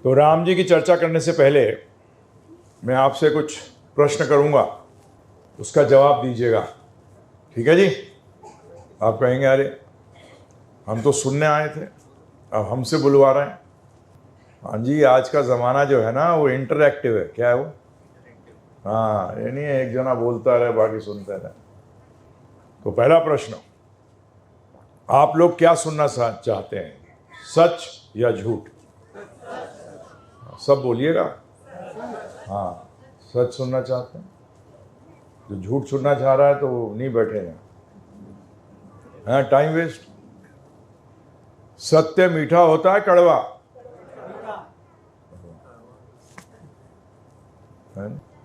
तो राम जी की चर्चा करने से पहले मैं आपसे कुछ प्रश्न करूंगा, उसका जवाब दीजिएगा, ठीक है जी? आप कहेंगे अरे हम तो सुनने आए थे, अब हमसे बुलवा रहे हैं। हाँ जी, आज का ज़माना जो है ना वो इंटरैक्टिव है। क्या है वो? हाँ, ये नहीं है एक जना बोलता रहे बाकी सुनते रहे। तो पहला प्रश्न, आप लोग क्या सुनना चाहते हैं, सच या झूठ? सब बोलिएगा। हाँ, सच सुनना चाहते हैं। जो झूठ सुनना चाह रहा है तो नहीं बैठेगा, हाँ, टाइम वेस्ट। सत्य मीठा होता है कड़वा?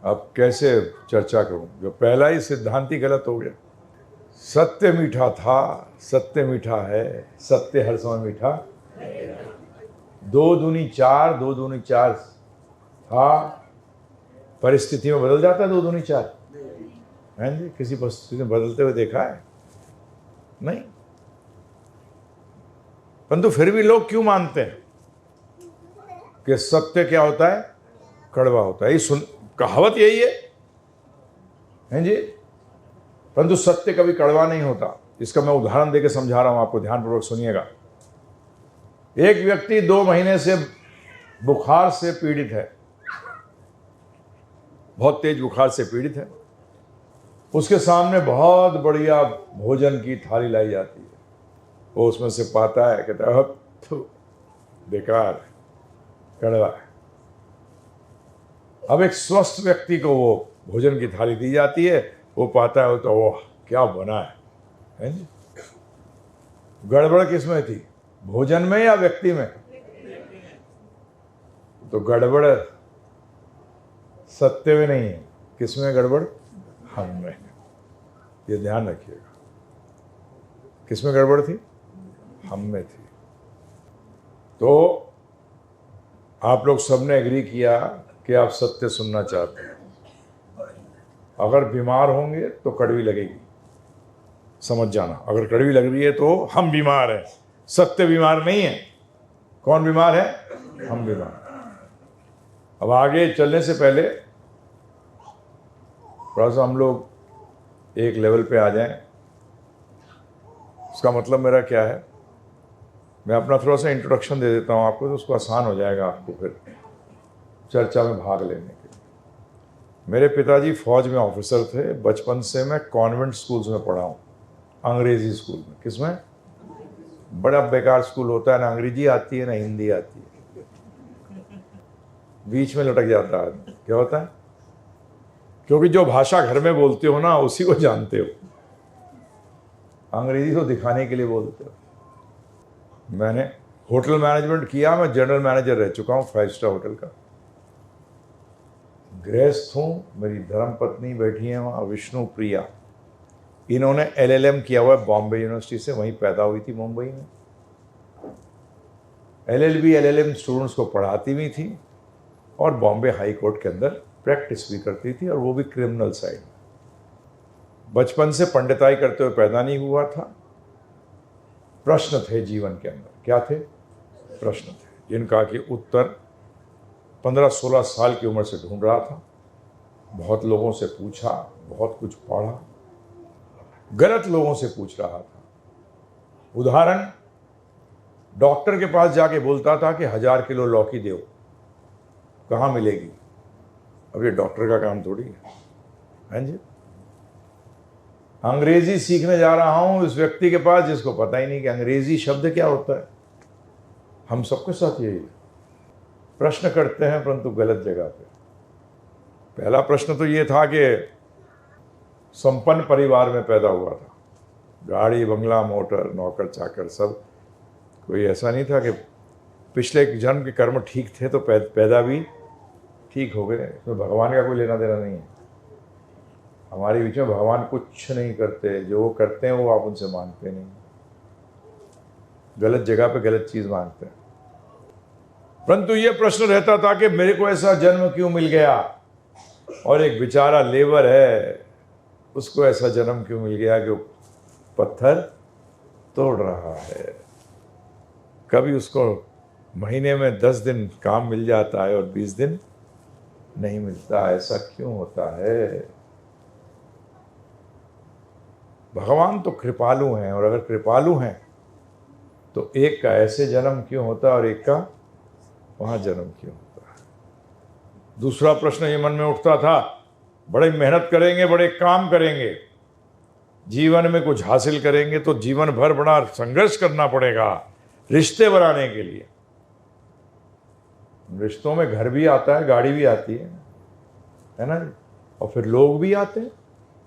अब कैसे चर्चा करूं, जो पहला ही सिद्धांत ही गलत हो गया। सत्य मीठा था, सत्य मीठा है, सत्य हर समय मीठा। 2 दूनी 4, 2 दूनी 4 था, परिस्थिति में बदल जाता है 2 दूनी 4, है जी? किसी परिस्थिति में बदलते हुए देखा है? नहीं। परंतु फिर भी लोग क्यों मानते हैं कि सत्य क्या होता है? कड़वा होता है। ये कहावत यही है जी? परंतु सत्य कभी कड़वा नहीं होता। इसका मैं उदाहरण देकर समझा रहा हूं आपको, ध्यानपूर्वक सुनिएगा। एक व्यक्ति 2 महीने से बुखार से पीड़ित है, बहुत तेज बुखार से पीड़ित है। उसके सामने बहुत बढ़िया भोजन की थाली लाई जाती है, वो उसमें से पाता है, कहता है बेकार, कड़वा है। अब एक स्वस्थ व्यक्ति को वो भोजन की थाली दी जाती है, वो पाता है, तो ओह क्या बना है जी? गड़बड़ किसमें थी, भोजन में या व्यक्ति में? तो गड़बड़ सत्य में नहीं है, किसमें गड़बड़? हम में। ये ध्यान रखिएगा, किसमें गड़बड़ थी? हम में थी। तो आप लोग सबने एग्री किया कि आप सत्य सुनना चाहते हैं। अगर बीमार होंगे तो कड़वी लगेगी, समझ जाना। अगर कड़वी लग रही है तो हम बीमार हैं, सत्य बीमार नहीं है। कौन बीमार है? हम बीमार। अब आगे चलने से पहले थोड़ा सा हम लोग एक लेवल पे आ जाएं। उसका मतलब मेरा क्या है, मैं अपना थोड़ा सा इंट्रोडक्शन दे देता हूं आपको, तो उसको आसान हो जाएगा आपको फिर चर्चा में भाग लेने के लिए। मेरे पिताजी फौज में ऑफिसर थे। बचपन से मैं कॉन्वेंट स्कूल्स में पढ़ा हूँ, अंग्रेजी स्कूल में। किसमें? बड़ा बेकार स्कूल होता है, ना अंग्रेजी आती है ना हिंदी आती है, बीच में लटक जाता है। क्या होता है? क्योंकि जो भाषा घर में बोलते हो ना उसी को जानते हो, अंग्रेजी तो दिखाने के लिए बोलते हो। मैंने होटल मैनेजमेंट किया, मैं जनरल मैनेजर रह चुका हूँ 5 स्टार होटल का। गृहस्थ हूँ, मेरी धर्मपत्नी बैठी है वहाँ, विष्णु प्रिया। इन्होंने LLM किया हुआ है बॉम्बे यूनिवर्सिटी से, वहीं पैदा हुई थी मुंबई में। LLB LLM स्टूडेंट्स को पढ़ाती भी थी और बॉम्बे हाई कोर्ट के अंदर प्रैक्टिस भी करती थी, और वो भी क्रिमिनल साइड में। बचपन से पंडिताई करते हुए पैदा नहीं हुआ था। प्रश्न थे जीवन के अंदर। क्या थे? प्रश्न थे, जिनका कि उत्तर 15-16 साल की उम्र से ढूंढ रहा था। बहुत लोगों से पूछा, बहुत कुछ पढ़ा, गलत लोगों से पूछ रहा था। उदाहरण, डॉक्टर के पास जाके बोलता था कि 1000 किलो लौकी दो, कहाँ मिलेगी? अब ये डॉक्टर का काम थोड़ी है जी। अंग्रेजी सीखने जा रहा हूं उस व्यक्ति के पास जिसको पता ही नहीं कि अंग्रेजी शब्द क्या होता है। हम सबके साथ यही है, प्रश्न करते हैं परंतु गलत जगह पे। पहला प्रश्न तो ये था कि संपन्न परिवार में पैदा हुआ था, गाड़ी बंगला मोटर नौकर चाकर सब। कोई ऐसा नहीं था कि पिछले जन्म के कर्म ठीक थे तो पैदा भी ठीक हो गए। इसमें भगवान का कोई लेना देना नहीं है। हमारे बीच में भगवान कुछ नहीं करते, जो वो करते हैं वो आप उनसे मांगते नहीं, गलत जगह पे गलत चीज मांगते हैं। परंतु ये प्रश्न रहता था कि मेरे को ऐसा जन्म क्यों मिल गया, और एक बेचारा लेबर है उसको ऐसा जन्म क्यों मिल गया कि वो पत्थर तोड़ रहा है। कभी उसको महीने में 10 दिन काम मिल जाता है और 20 दिन नहीं मिलता। ऐसा क्यों होता है? भगवान तो कृपालु हैं, और अगर कृपालु हैं तो एक का ऐसे जन्म क्यों होता है और एक का वहां जन्म क्यों होता है? दूसरा प्रश्न ये मन में उठता था, बड़े मेहनत करेंगे, बड़े काम करेंगे, जीवन में कुछ हासिल करेंगे तो जीवन भर बड़ा संघर्ष करना पड़ेगा रिश्ते बनाने के लिए। रिश्तों में घर भी आता है, गाड़ी भी आती है ना जी, और फिर लोग भी आते हैं।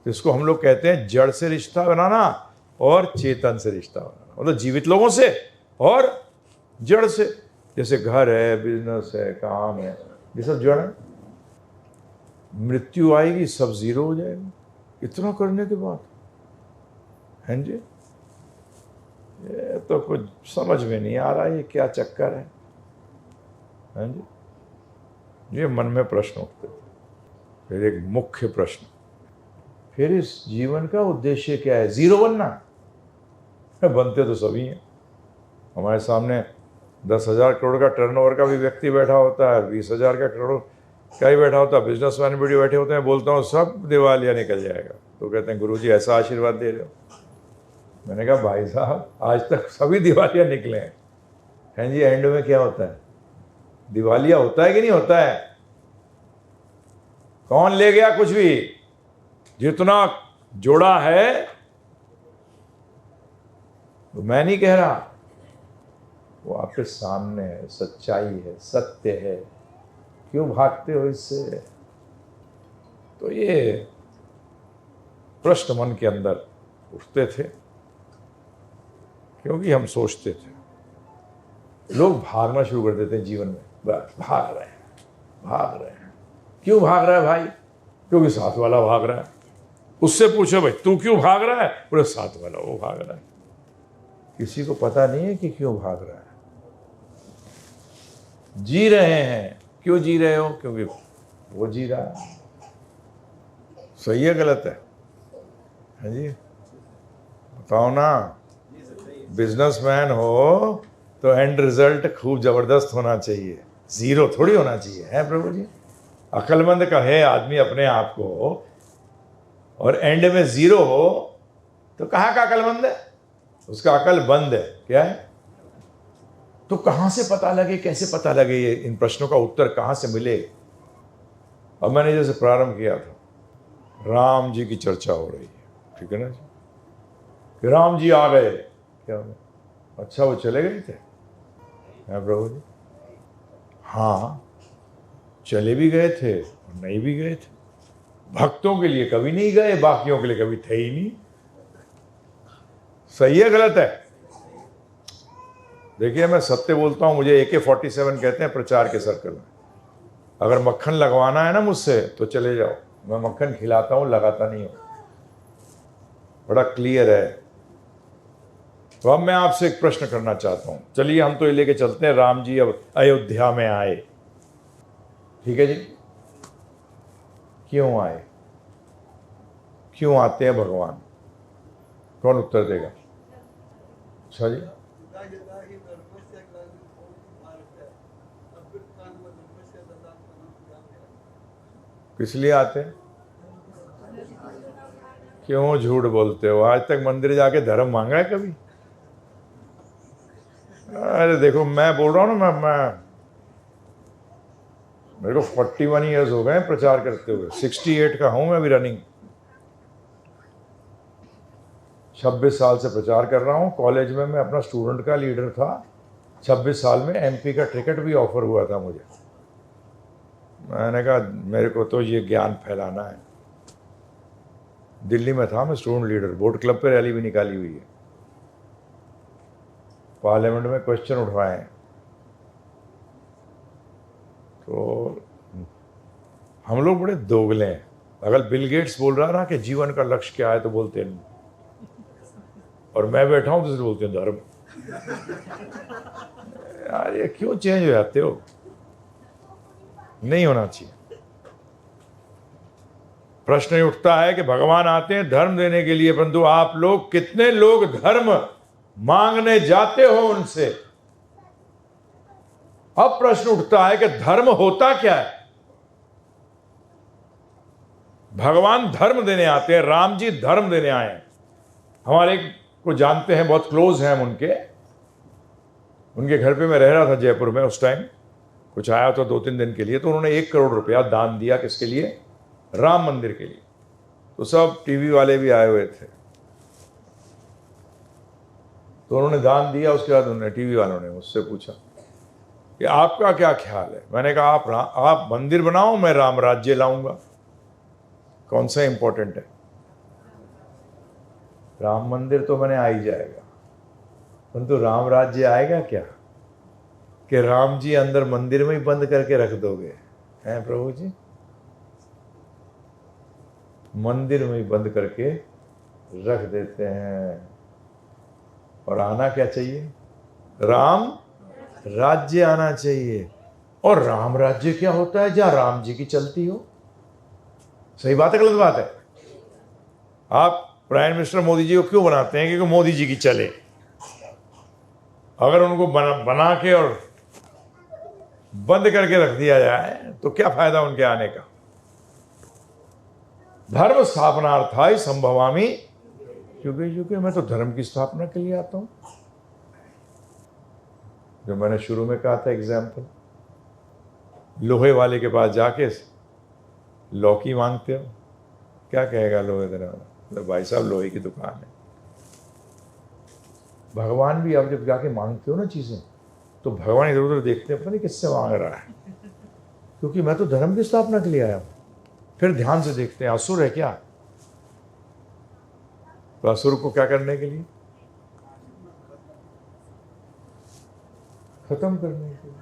तो इसको हम लोग कहते हैं जड़ से रिश्ता बनाना और चेतन से रिश्ता बनाना, मतलब जीवित लोगों से और जड़ से। जैसे घर है, बिजनेस है, काम है, ये सब जड़ है। मृत्यु आएगी, सब जीरो हो जाएगा इतना करने के बाद, हैं जी। ये तो कुछ समझ में नहीं आ रहा ये क्या चक्कर है, हैं जी। ये मन में प्रश्न उठते थे। फिर एक मुख्य प्रश्न, फिर इस जीवन का उद्देश्य क्या है? जीरो बनना? बनते तो सभी हैं। हमारे सामने 10,000 करोड़ का टर्नओवर का भी व्यक्ति बैठा होता है, 20,000 का करोड़ का ही बैठा होता है, बिजनेसमैन भी बैठे होते हैं। बोलता हूँ सब दिवालिया निकल जाएगा, तो कहते हैं गुरुजी ऐसा आशीर्वाद दे रहे हो। मैंने कहा भाई साहब आज तक सभी दिवालिया निकले हैं जी। एंड में क्या होता है? दिवालिया होता है कि नहीं होता है? कौन ले गया कुछ भी? जितना जोड़ा है, तो मैं नहीं कह रहा, वो आपके सामने है, सच्चाई है, सत्य है। क्यों भागते हो इससे? तो ये प्रश्न मन के अंदर उठते थे, क्योंकि हम सोचते थे। लोग भागना शुरू कर देते हैं जीवन में, बस भाग रहे हैं। क्यों भाग रहा है भाई? क्योंकि साथ वाला भाग रहा है। उससे पूछो भाई तू क्यों भाग रहा है? पूरे साथ वाला वो भाग रहा है। किसी को पता नहीं है कि क्यों भाग रहा है। जी रहे हैं, क्यों जी रहे हो? क्योंकि वो जी रहा है। सही है गलत है जी? बताओ ना। बिजनेसमैन हो तो एंड रिजल्ट खूब जबरदस्त होना चाहिए, जीरो थोड़ी होना चाहिए, है प्रभु जी? अक्लमंद कहे आदमी अपने आप को, और एंड में जीरो हो तो कहाँ का अक्लमंद है? उसका अकल बंद है। क्या है? तो कहां से पता लगे, कैसे पता लगे? ये इन प्रश्नों का उत्तर कहां से मिले? अब मैंने जैसे प्रारंभ किया था, राम जी की चर्चा हो रही है, ठीक है ना जी, कि राम जी आ गए। क्या हो गया? अच्छा वो चले गए थे? है प्रभु जी? हाँ चले भी गए थे और नहीं भी गए थे। भक्तों के लिए कभी नहीं गए, बाकियों के लिए कभी थे ही नहीं। सही है गलत है? देखिए मैं सत्य बोलता हूं। मुझे AK-47 कहते हैं प्रचार के सर्कल में। अगर मक्खन लगवाना है ना मुझसे तो चले जाओ, मैं मक्खन खिलाता हूं, लगाता नहीं हूं। बड़ा क्लियर है। तो अब मैं आपसे एक प्रश्न करना चाहता हूं। चलिए हम तो ये लेके चलते हैं, राम जी अब अयोध्या में आए, ठीक है जी। क्यों आए? क्यों आते हैं भगवान? कौन उत्तर देगा? अच्छा जी, किस लिए आते हैं? क्यों झूठ बोलते हो? आज तक मंदिर जाके धर्म मांगा है कभी? अरे देखो मैं बोल रहा हूँ ना, मैं मेरे को 41 ईयर्स हो गए प्रचार करते हुए, 68 का हूं मैं अभी रनिंग। 26 साल से प्रचार कर रहा हूं। कॉलेज में मैं अपना स्टूडेंट का लीडर था। 26 साल में MP का टिकट भी ऑफर हुआ था मुझे। मैंने कहा मेरे को तो ये ज्ञान फैलाना है। दिल्ली में था मैं स्टूडेंट लीडर, बोट क्लब पे रैली भी निकाली हुई है, पार्लियामेंट में क्वेश्चन उठवाए हैं। तो हम लोग बड़े दोगले हैं। अगर बिल गेट्स बोल रहा ना कि जीवन का लक्ष्य क्या है तो बोलते नहीं, और मैं बैठा हूं तो बोलते हैं धर्म। यार ये क्यों चेंज हो जाते हो? नहीं होना चाहिए। प्रश्न ये उठता है कि भगवान आते हैं धर्म देने के लिए, परंतु आप लोग कितने लोग धर्म मांगने जाते हो उनसे? अब प्रश्न उठता है कि धर्म होता क्या है? भगवान धर्म देने आते हैं, राम जी धर्म देने आए हैं। हमारे को जानते हैं, बहुत क्लोज हैं हम उनके घर पे मैं रह रहा था जयपुर में उस टाइम, कुछ आया तो 2-3 दिन के लिए, तो उन्होंने 1 करोड़ रुपया दान दिया। किसके लिए? राम मंदिर के लिए। तो सब टीवी वाले भी आए हुए थे, तो उन्होंने दान दिया। उसके बाद उन्होंने टीवी वालों ने मुझसे पूछा कि आपका क्या ख्याल है? मैंने कहा आप मंदिर बनाओ, मैं राम राज्य लाऊंगा। कौन सा इंपॉर्टेंट है? राम मंदिर तो मैंने आ ही जाएगा, परंतु राम राज्य आएगा क्या? कि राम जी अंदर मंदिर में ही बंद करके रख दोगे? हैं प्रभु जी? मंदिर में ही बंद करके रख देते हैं। और आना क्या चाहिए? राम राज्य आना चाहिए। और राम राज्य क्या होता है? जहां राम जी की चलती हो। सही बात है, गलत बात है? आप प्राइम मिनिस्टर मोदी जी को क्यों बनाते हैं? क्योंकि मोदी जी की चले। अगर उनको बना के और बंद करके रख दिया जाए तो क्या फायदा उनके आने का? धर्म स्थापनार्थाय संभवामि युगे युगे। मैं तो धर्म की स्थापना के लिए आता हूं। जो मैंने शुरू में कहा था एग्जाम्पल, लोहे वाले के पास जाके लौकी मांगते हो, क्या कहेगा लोहे देने वाला? तो भाई साहब लोहे की दुकान है। भगवान भी आप जब जाके मांगते हो ना चीजें, तो भगवान इधर उधर देखते हैं, पता नहीं किससे मांग रहा है, क्योंकि मैं तो धर्म की स्थापना के लिए आया हूं। फिर ध्यान से देखते हैं, असुर है क्या? तो असुर को क्या करने के लिए? खत्म करने के लिए।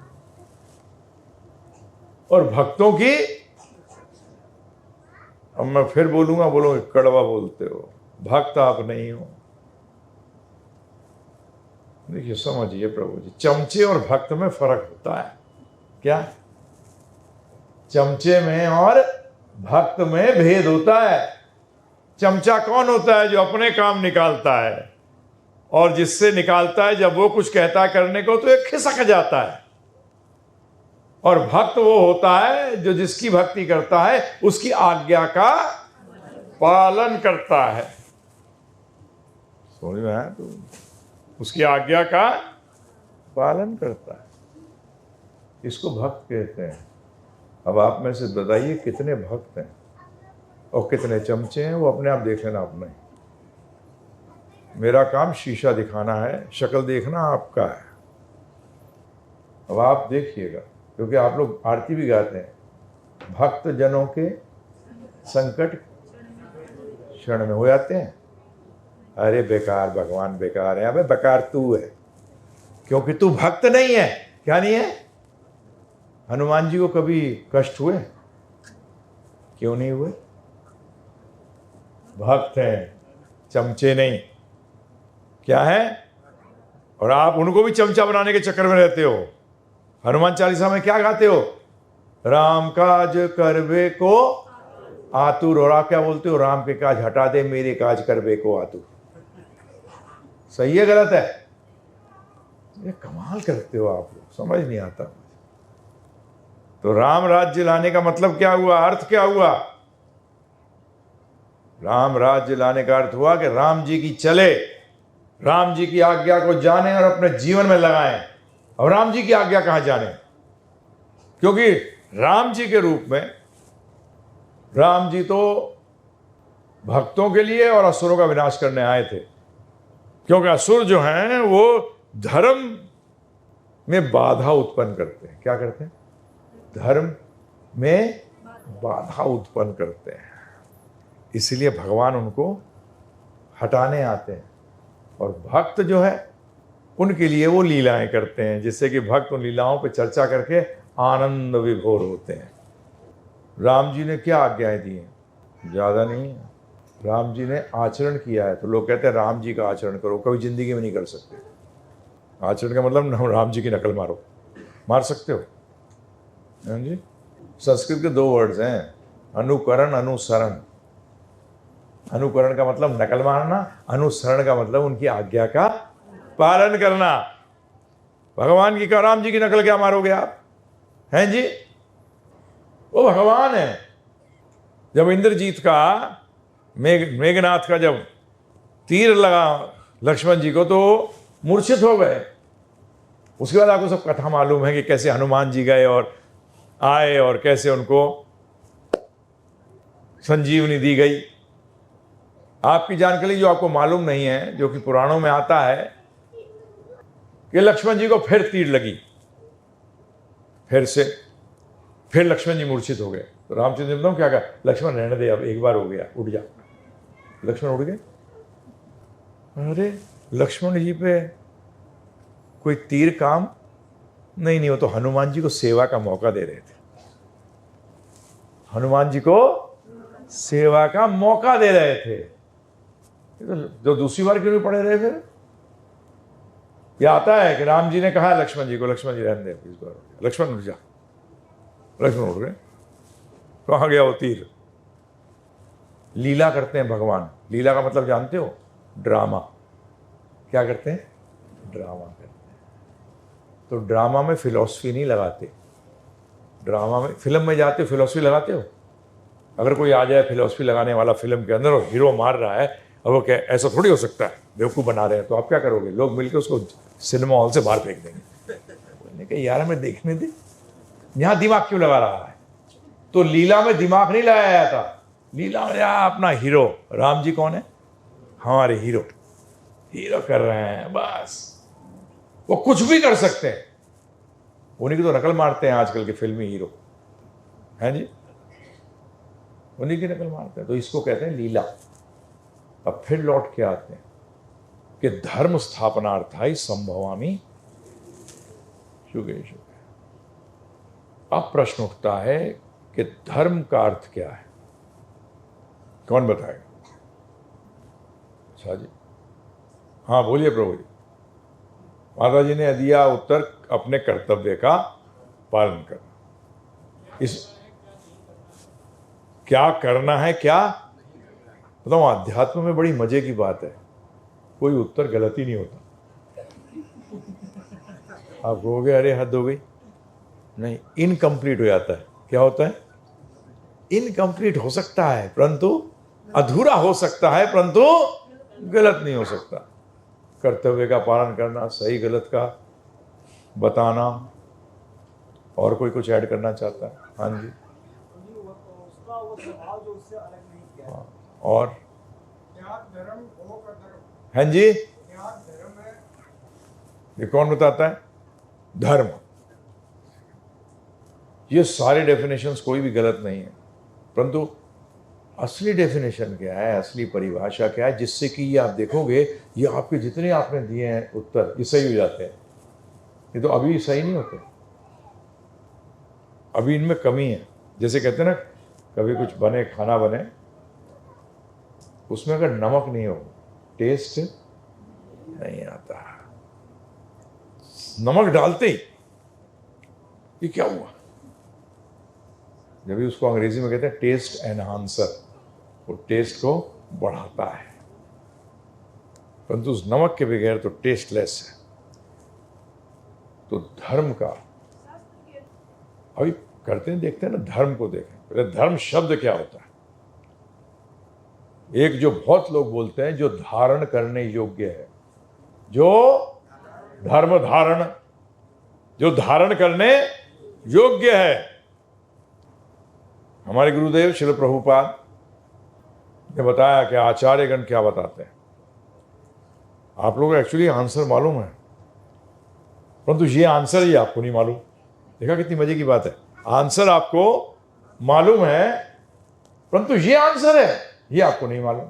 और भक्तों की, अब मैं फिर बोलूंगा, बोलोगे कड़वा बोलते हो, भक्त आप नहीं हो। देखिए समझिए प्रभु जी, चमचे और भक्त में फर्क होता है। क्या? चमचे में और भक्त में भेद होता है। चमचा कौन होता है? जो अपने काम निकालता है, और जिससे निकालता है जब वो कुछ कहता है करने को तो एक खिसक जाता है। और भक्त वो होता है जो जिसकी भक्ति करता है उसकी आज्ञा का पालन करता है। समझ में आया? तो उसकी आज्ञा का पालन करता है, इसको भक्त कहते हैं। अब आप में से बताइए कितने भक्त हैं और कितने चमचे हैं? वो अपने आप देख लेना अपने। मेरा काम शीशा दिखाना है, शक्ल देखना आपका है। अब आप देखिएगा, क्योंकि आप लोग आरती भी गाते हैं, भक्त जनों के संकट क्षण में हो जाते हैं। अरे बेकार, भगवान बेकार है। अबे बेकार तू है, क्योंकि तू भक्त नहीं है। क्या नहीं है? हनुमान जी को कभी कष्ट हुए? क्यों नहीं हुए? भक्त हैं, चमचे नहीं। क्या है? और आप उनको भी चमचा बनाने के चक्कर में रहते हो। हनुमान चालीसा में क्या गाते हो? राम काज करबे को आतुर। और आप क्या बोलते हो? राम के काज हटा दे, मेरे काज करबे को आतुर। सही है गलत है? ये कमाल करते हो आप लोग, समझ नहीं आता। तो राम राज्य लाने का मतलब क्या हुआ? अर्थ क्या हुआ? राम राज्य लाने का अर्थ हुआ कि राम जी की चले, राम जी की आज्ञा को जाने और अपने जीवन में लगाएं। और राम जी की आज्ञा कहां जाने? क्योंकि राम जी के रूप में राम जी तो भक्तों के लिए और असुरों का विनाश करने आए थे। क्योंकि असुर जो हैं वो धर्म में बाधा उत्पन्न करते हैं। क्या करते हैं? धर्म में बाधा उत्पन्न करते हैं। इसलिए भगवान उनको हटाने आते हैं। और भक्त जो है उनके लिए वो लीलाएं करते हैं, जिससे कि भक्त उन लीलाओं पर चर्चा करके आनंद विभोर होते हैं। राम जी ने क्या आज्ञाएं दी हैं? ज़्यादा नहीं है। राम जी ने आचरण किया है, तो लोग कहते हैं राम जी का आचरण करो। कभी जिंदगी में नहीं कर सकते। आचरण का मतलब राम जी की नकल मारो। मार सकते हो? हाँ जी। संस्कृत के 2 वर्ड्स हैं, अनुकरण, अनुसरण। अनुकरण का मतलब नकल मारना, अनुसरण का मतलब उनकी आज्ञा का पालन करना। भगवान की क्या, राम जी की नकल क्या मारोगे आप, हैं जी? वो भगवान है। जब इंद्रजीत का मेघनाथ का जब तीर लगा लक्ष्मण जी को तो मूर्छित हो गए। उसके बाद आपको सब कथा मालूम है कि कैसे हनुमान जी गए और आए और कैसे उनको संजीवनी दी गई। आपकी जानकारी जो आपको मालूम नहीं है, जो कि पुराणों में आता है कि लक्ष्मण जी को फिर तीर लगी, फिर लक्ष्मण जी मूर्छित हो गए। तो रामचंद्र जी ने क्या कहा, लक्ष्मण रहने दे, अब एक बार हो गया, उठ जा। लक्ष्मण उठ गए। अरे लक्ष्मण जी पे कोई तीर काम नहीं, वो तो हनुमान जी को सेवा का मौका दे रहे थे। हनुमान जी को सेवा का मौका दे रहे थे। तो जो दूसरी बार क्यों नहीं पड़े रहे फिर? यह आता है कि राम जी ने कहा लक्ष्मण जी को, लक्ष्मण जी रहने दे इस बार, लक्ष्मण उठ जा। लक्ष्मण उठ गए। कहां गया वो तीर? लीला करते हैं भगवान। लीला का मतलब जानते हो? ड्रामा। क्या करते हैं? ड्रामा करते हैं। तो ड्रामा में फिलॉसफी नहीं लगाते। ड्रामा में, फिल्म में जाते हो फिलॉसफी लगाते हो? अगर कोई आ जाए फिलॉसफी लगाने वाला फिल्म के अंदर और हीरो मार रहा है और वो क्या, ऐसा थोड़ी हो सकता है, बेवकूफ़ बना रहे हैं, तो आप क्या करोगे? लोग मिलकर उसको सिनेमा हॉल से बाहर फेंक देंगे। बोलने के यार हमें देखने दे, यहाँ दिमाग क्यों लगा रहा है? तो लीला में दिमाग नहीं लगाया जाता। लीला में अपना हीरो, राम जी कौन है? हमारे हीरो कर रहे हैं बस। वो कुछ भी कर सकते हैं। उन्हीं की तो नकल मारते हैं आजकल के फिल्मी हीरो, हैं जी? उन्हीं की नकल मारते हैं। तो इसको कहते हैं लीला। अब फिर लौट के आते हैं कि धर्म स्थापनार्थाय संभवामि शुगे शुगे। अब प्रश्न उठता है कि धर्म का अर्थ क्या है? कौन बताएगा? अच्छा जी, हाँ बोलिए प्रभु जी। माता जी ने दिया उत्तर, अपने कर्तव्य का पालन करना। इस क्या करना है, क्या बताऊं? अध्यात्म में बड़ी मजे की बात है, कोई उत्तर गलत ही नहीं होता। आप कहोगे अरे हद हो गई, नहीं, इनकम्प्लीट हो जाता है। क्या होता है? इनकम्प्लीट हो सकता है, परंतु अधूरा हो सकता है, परंतु गलत नहीं हो सकता। कर्तव्य का पालन करना, सही गलत का बताना। और कोई कुछ ऐड करना चाहता है? हाँ जी। और हाँ जी, ये कौन बताता है? धर्म। ये सारे डेफिनेशंस कोई भी गलत नहीं है, परंतु असली डेफिनेशन क्या है, असली परिभाषा क्या है, जिससे कि ये आप देखोगे ये आपके जितने आपने दिए हैं उत्तर ये सही हो जाते हैं। ये तो अभी सही नहीं होते, अभी इनमें कमी है। जैसे कहते हैं ना, कभी कुछ बने, खाना बने, उसमें अगर नमक नहीं हो, टेस्ट नहीं आता। नमक डालते ही ये क्या हुआ? जब भी उसको अंग्रेजी में कहते हैं टेस्ट एनहांसर, वो टेस्ट को बढ़ाता है, परंतु उस नमक के बगैर तो टेस्टलेस है। तो धर्म का अभी करते हैं, देखते हैं ना, धर्म को देखें पहले। धर्म शब्द क्या होता है? एक जो बहुत लोग बोलते हैं, जो धारण करने योग्य है, जो धर्म धारण, जो धारण करने योग्य है। हमारे गुरुदेव श्रील प्रभुपाद ने बताया कि आचार्यगण क्या बताते हैं। आप लोगों को एक्चुअली आंसर मालूम है, परंतु ये आंसर ही आपको नहीं मालूम। देखा कितनी मजे की बात है? आंसर आपको मालूम है, परंतु ये आंसर है ये आपको नहीं मालूम।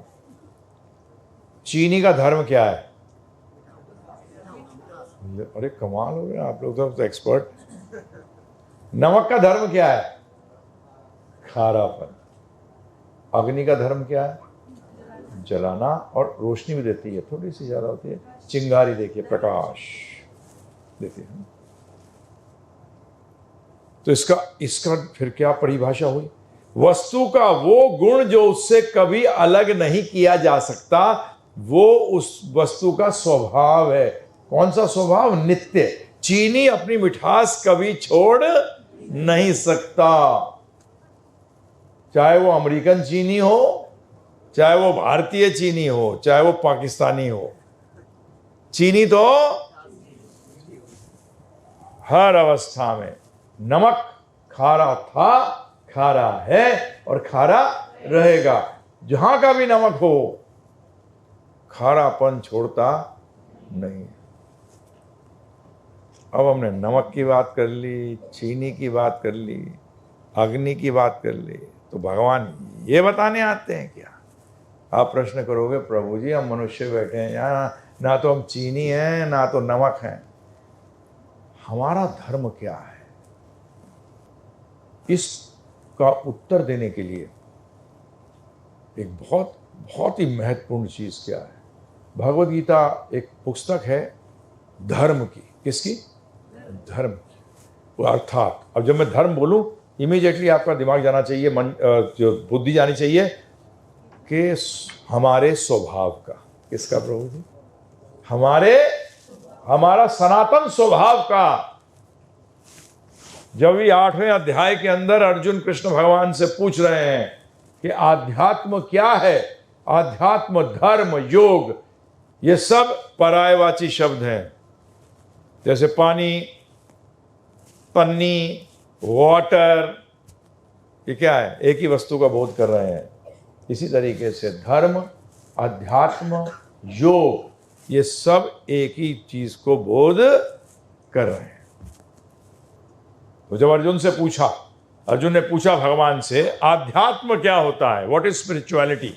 चीनी का धर्म क्या है? अरे कमाल हो गया, आप लोग तो एक्सपर्ट। नमक का धर्म क्या है? खारापन। अग्नि का धर्म क्या है? जलाना, और रोशनी भी देती है, थोड़ी सी ज्यादा होती है। चिंगारी देखिए, प्रकाश देती है। तो इसका फिर क्या परिभाषा हुई? वस्तु का वो गुण जो उससे कभी अलग नहीं किया जा सकता, वो उस वस्तु का स्वभाव है। कौन सा स्वभाव? नित्य। चीनी अपनी मिठास कभी छोड़ नहीं सकता, चाहे वो अमेरिकन चीनी हो, चाहे वो भारतीय चीनी हो, चाहे वो पाकिस्तानी हो। चीनी तो हर अवस्था में, नमक खारा था, खारा है और खारा रहेगा। जहां का भी नमक हो, खारापन छोड़ता नहीं। अब हमने नमक की बात कर ली, चीनी की बात कर ली, अग्नि की बात कर ली, तो भगवान ये बताने आते हैं क्या? आप प्रश्न करोगे, प्रभु जी हम मनुष्य बैठे हैं यहाँ, ना तो हम चीनी हैं ना तो नमक हैं, हमारा धर्म क्या है? इसका उत्तर देने के लिए एक बहुत बहुत ही महत्वपूर्ण चीज क्या है? भगवद गीता एक पुस्तक है धर्म की। किसकी? धर्म की। अर्थात अब जब मैं धर्म बोलूं, इमीडिएटली आपका दिमाग जाना चाहिए, मन जो बुद्धि जानी चाहिए कि हमारे स्वभाव का। किसका प्रभु जी? हमारा सनातन स्वभाव का। जब ये 8वें अध्याय के अंदर अर्जुन कृष्ण भगवान से पूछ रहे हैं कि आध्यात्म क्या है, आध्यात्म, धर्म, योग, ये सब पर्यायवाची शब्द हैं। जैसे पानी, पन्नी, वाटर, ये क्या है? एक ही वस्तु का बोध कर रहे हैं। इसी तरीके से धर्म, अध्यात्म, योग, ये सब एक ही चीज को बोध कर रहे हैं। तो जब अर्जुन ने पूछा भगवान से आध्यात्म क्या होता है, व्हाट इज स्पिरिचुअलिटी,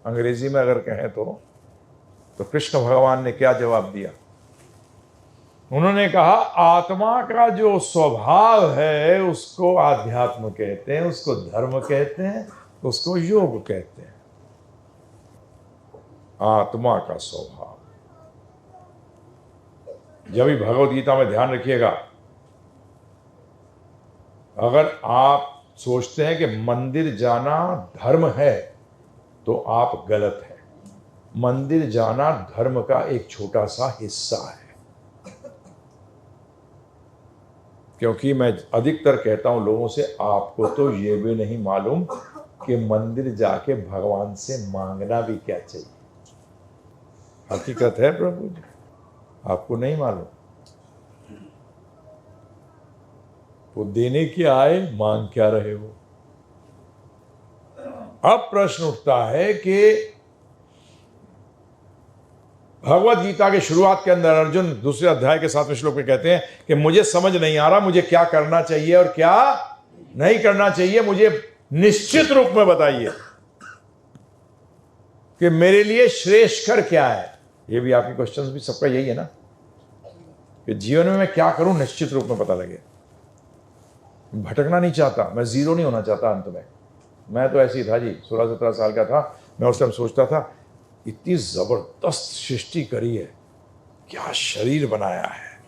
अंग्रेजी में अगर कहें तो कृष्ण भगवान ने क्या जवाब दिया? उन्होंने कहा आत्मा का जो स्वभाव है उसको आध्यात्म कहते हैं, उसको धर्म कहते हैं, उसको योग कहते हैं। आत्मा का स्वभाव। जब भी भगवद गीता में ध्यान रखिएगा, अगर आप सोचते हैं कि मंदिर जाना धर्म है तो आप गलत हैं। मंदिर जाना धर्म का एक छोटा सा हिस्सा है। क्योंकि मैं अधिकतर कहता हूं लोगों से, आपको तो ये भी नहीं मालूम कि मंदिर जाके भगवान से मांगना भी क्या चाहिए। हकीकत है प्रभु जी, आपको नहीं मालूम। वो देने के आए, मांग क्या रहे हो। अब प्रश्न उठता है कि भगवद गीता के शुरुआत के अंदर अर्जुन दूसरे अध्याय के 7वें श्लोक में कहते हैं कि मुझे समझ नहीं आ रहा, मुझे क्या करना चाहिए और क्या नहीं करना चाहिए, मुझे निश्चित रूप में बताइए कि मेरे लिए श्रेष्ठकर क्या है। ये भी आपके क्वेश्चन भी सबका यही है ना, कि जीवन में मैं क्या करूं निश्चित रूप में पता लगे। भटकना नहीं चाहता, मैं जीरो नहीं होना चाहता अंत में। मैं तो ऐसे ही था जी, 16-17 साल का था। मैं उस टाइम सोचता था इतनी जबरदस्त सृष्टि करी है, क्या शरीर बनाया है,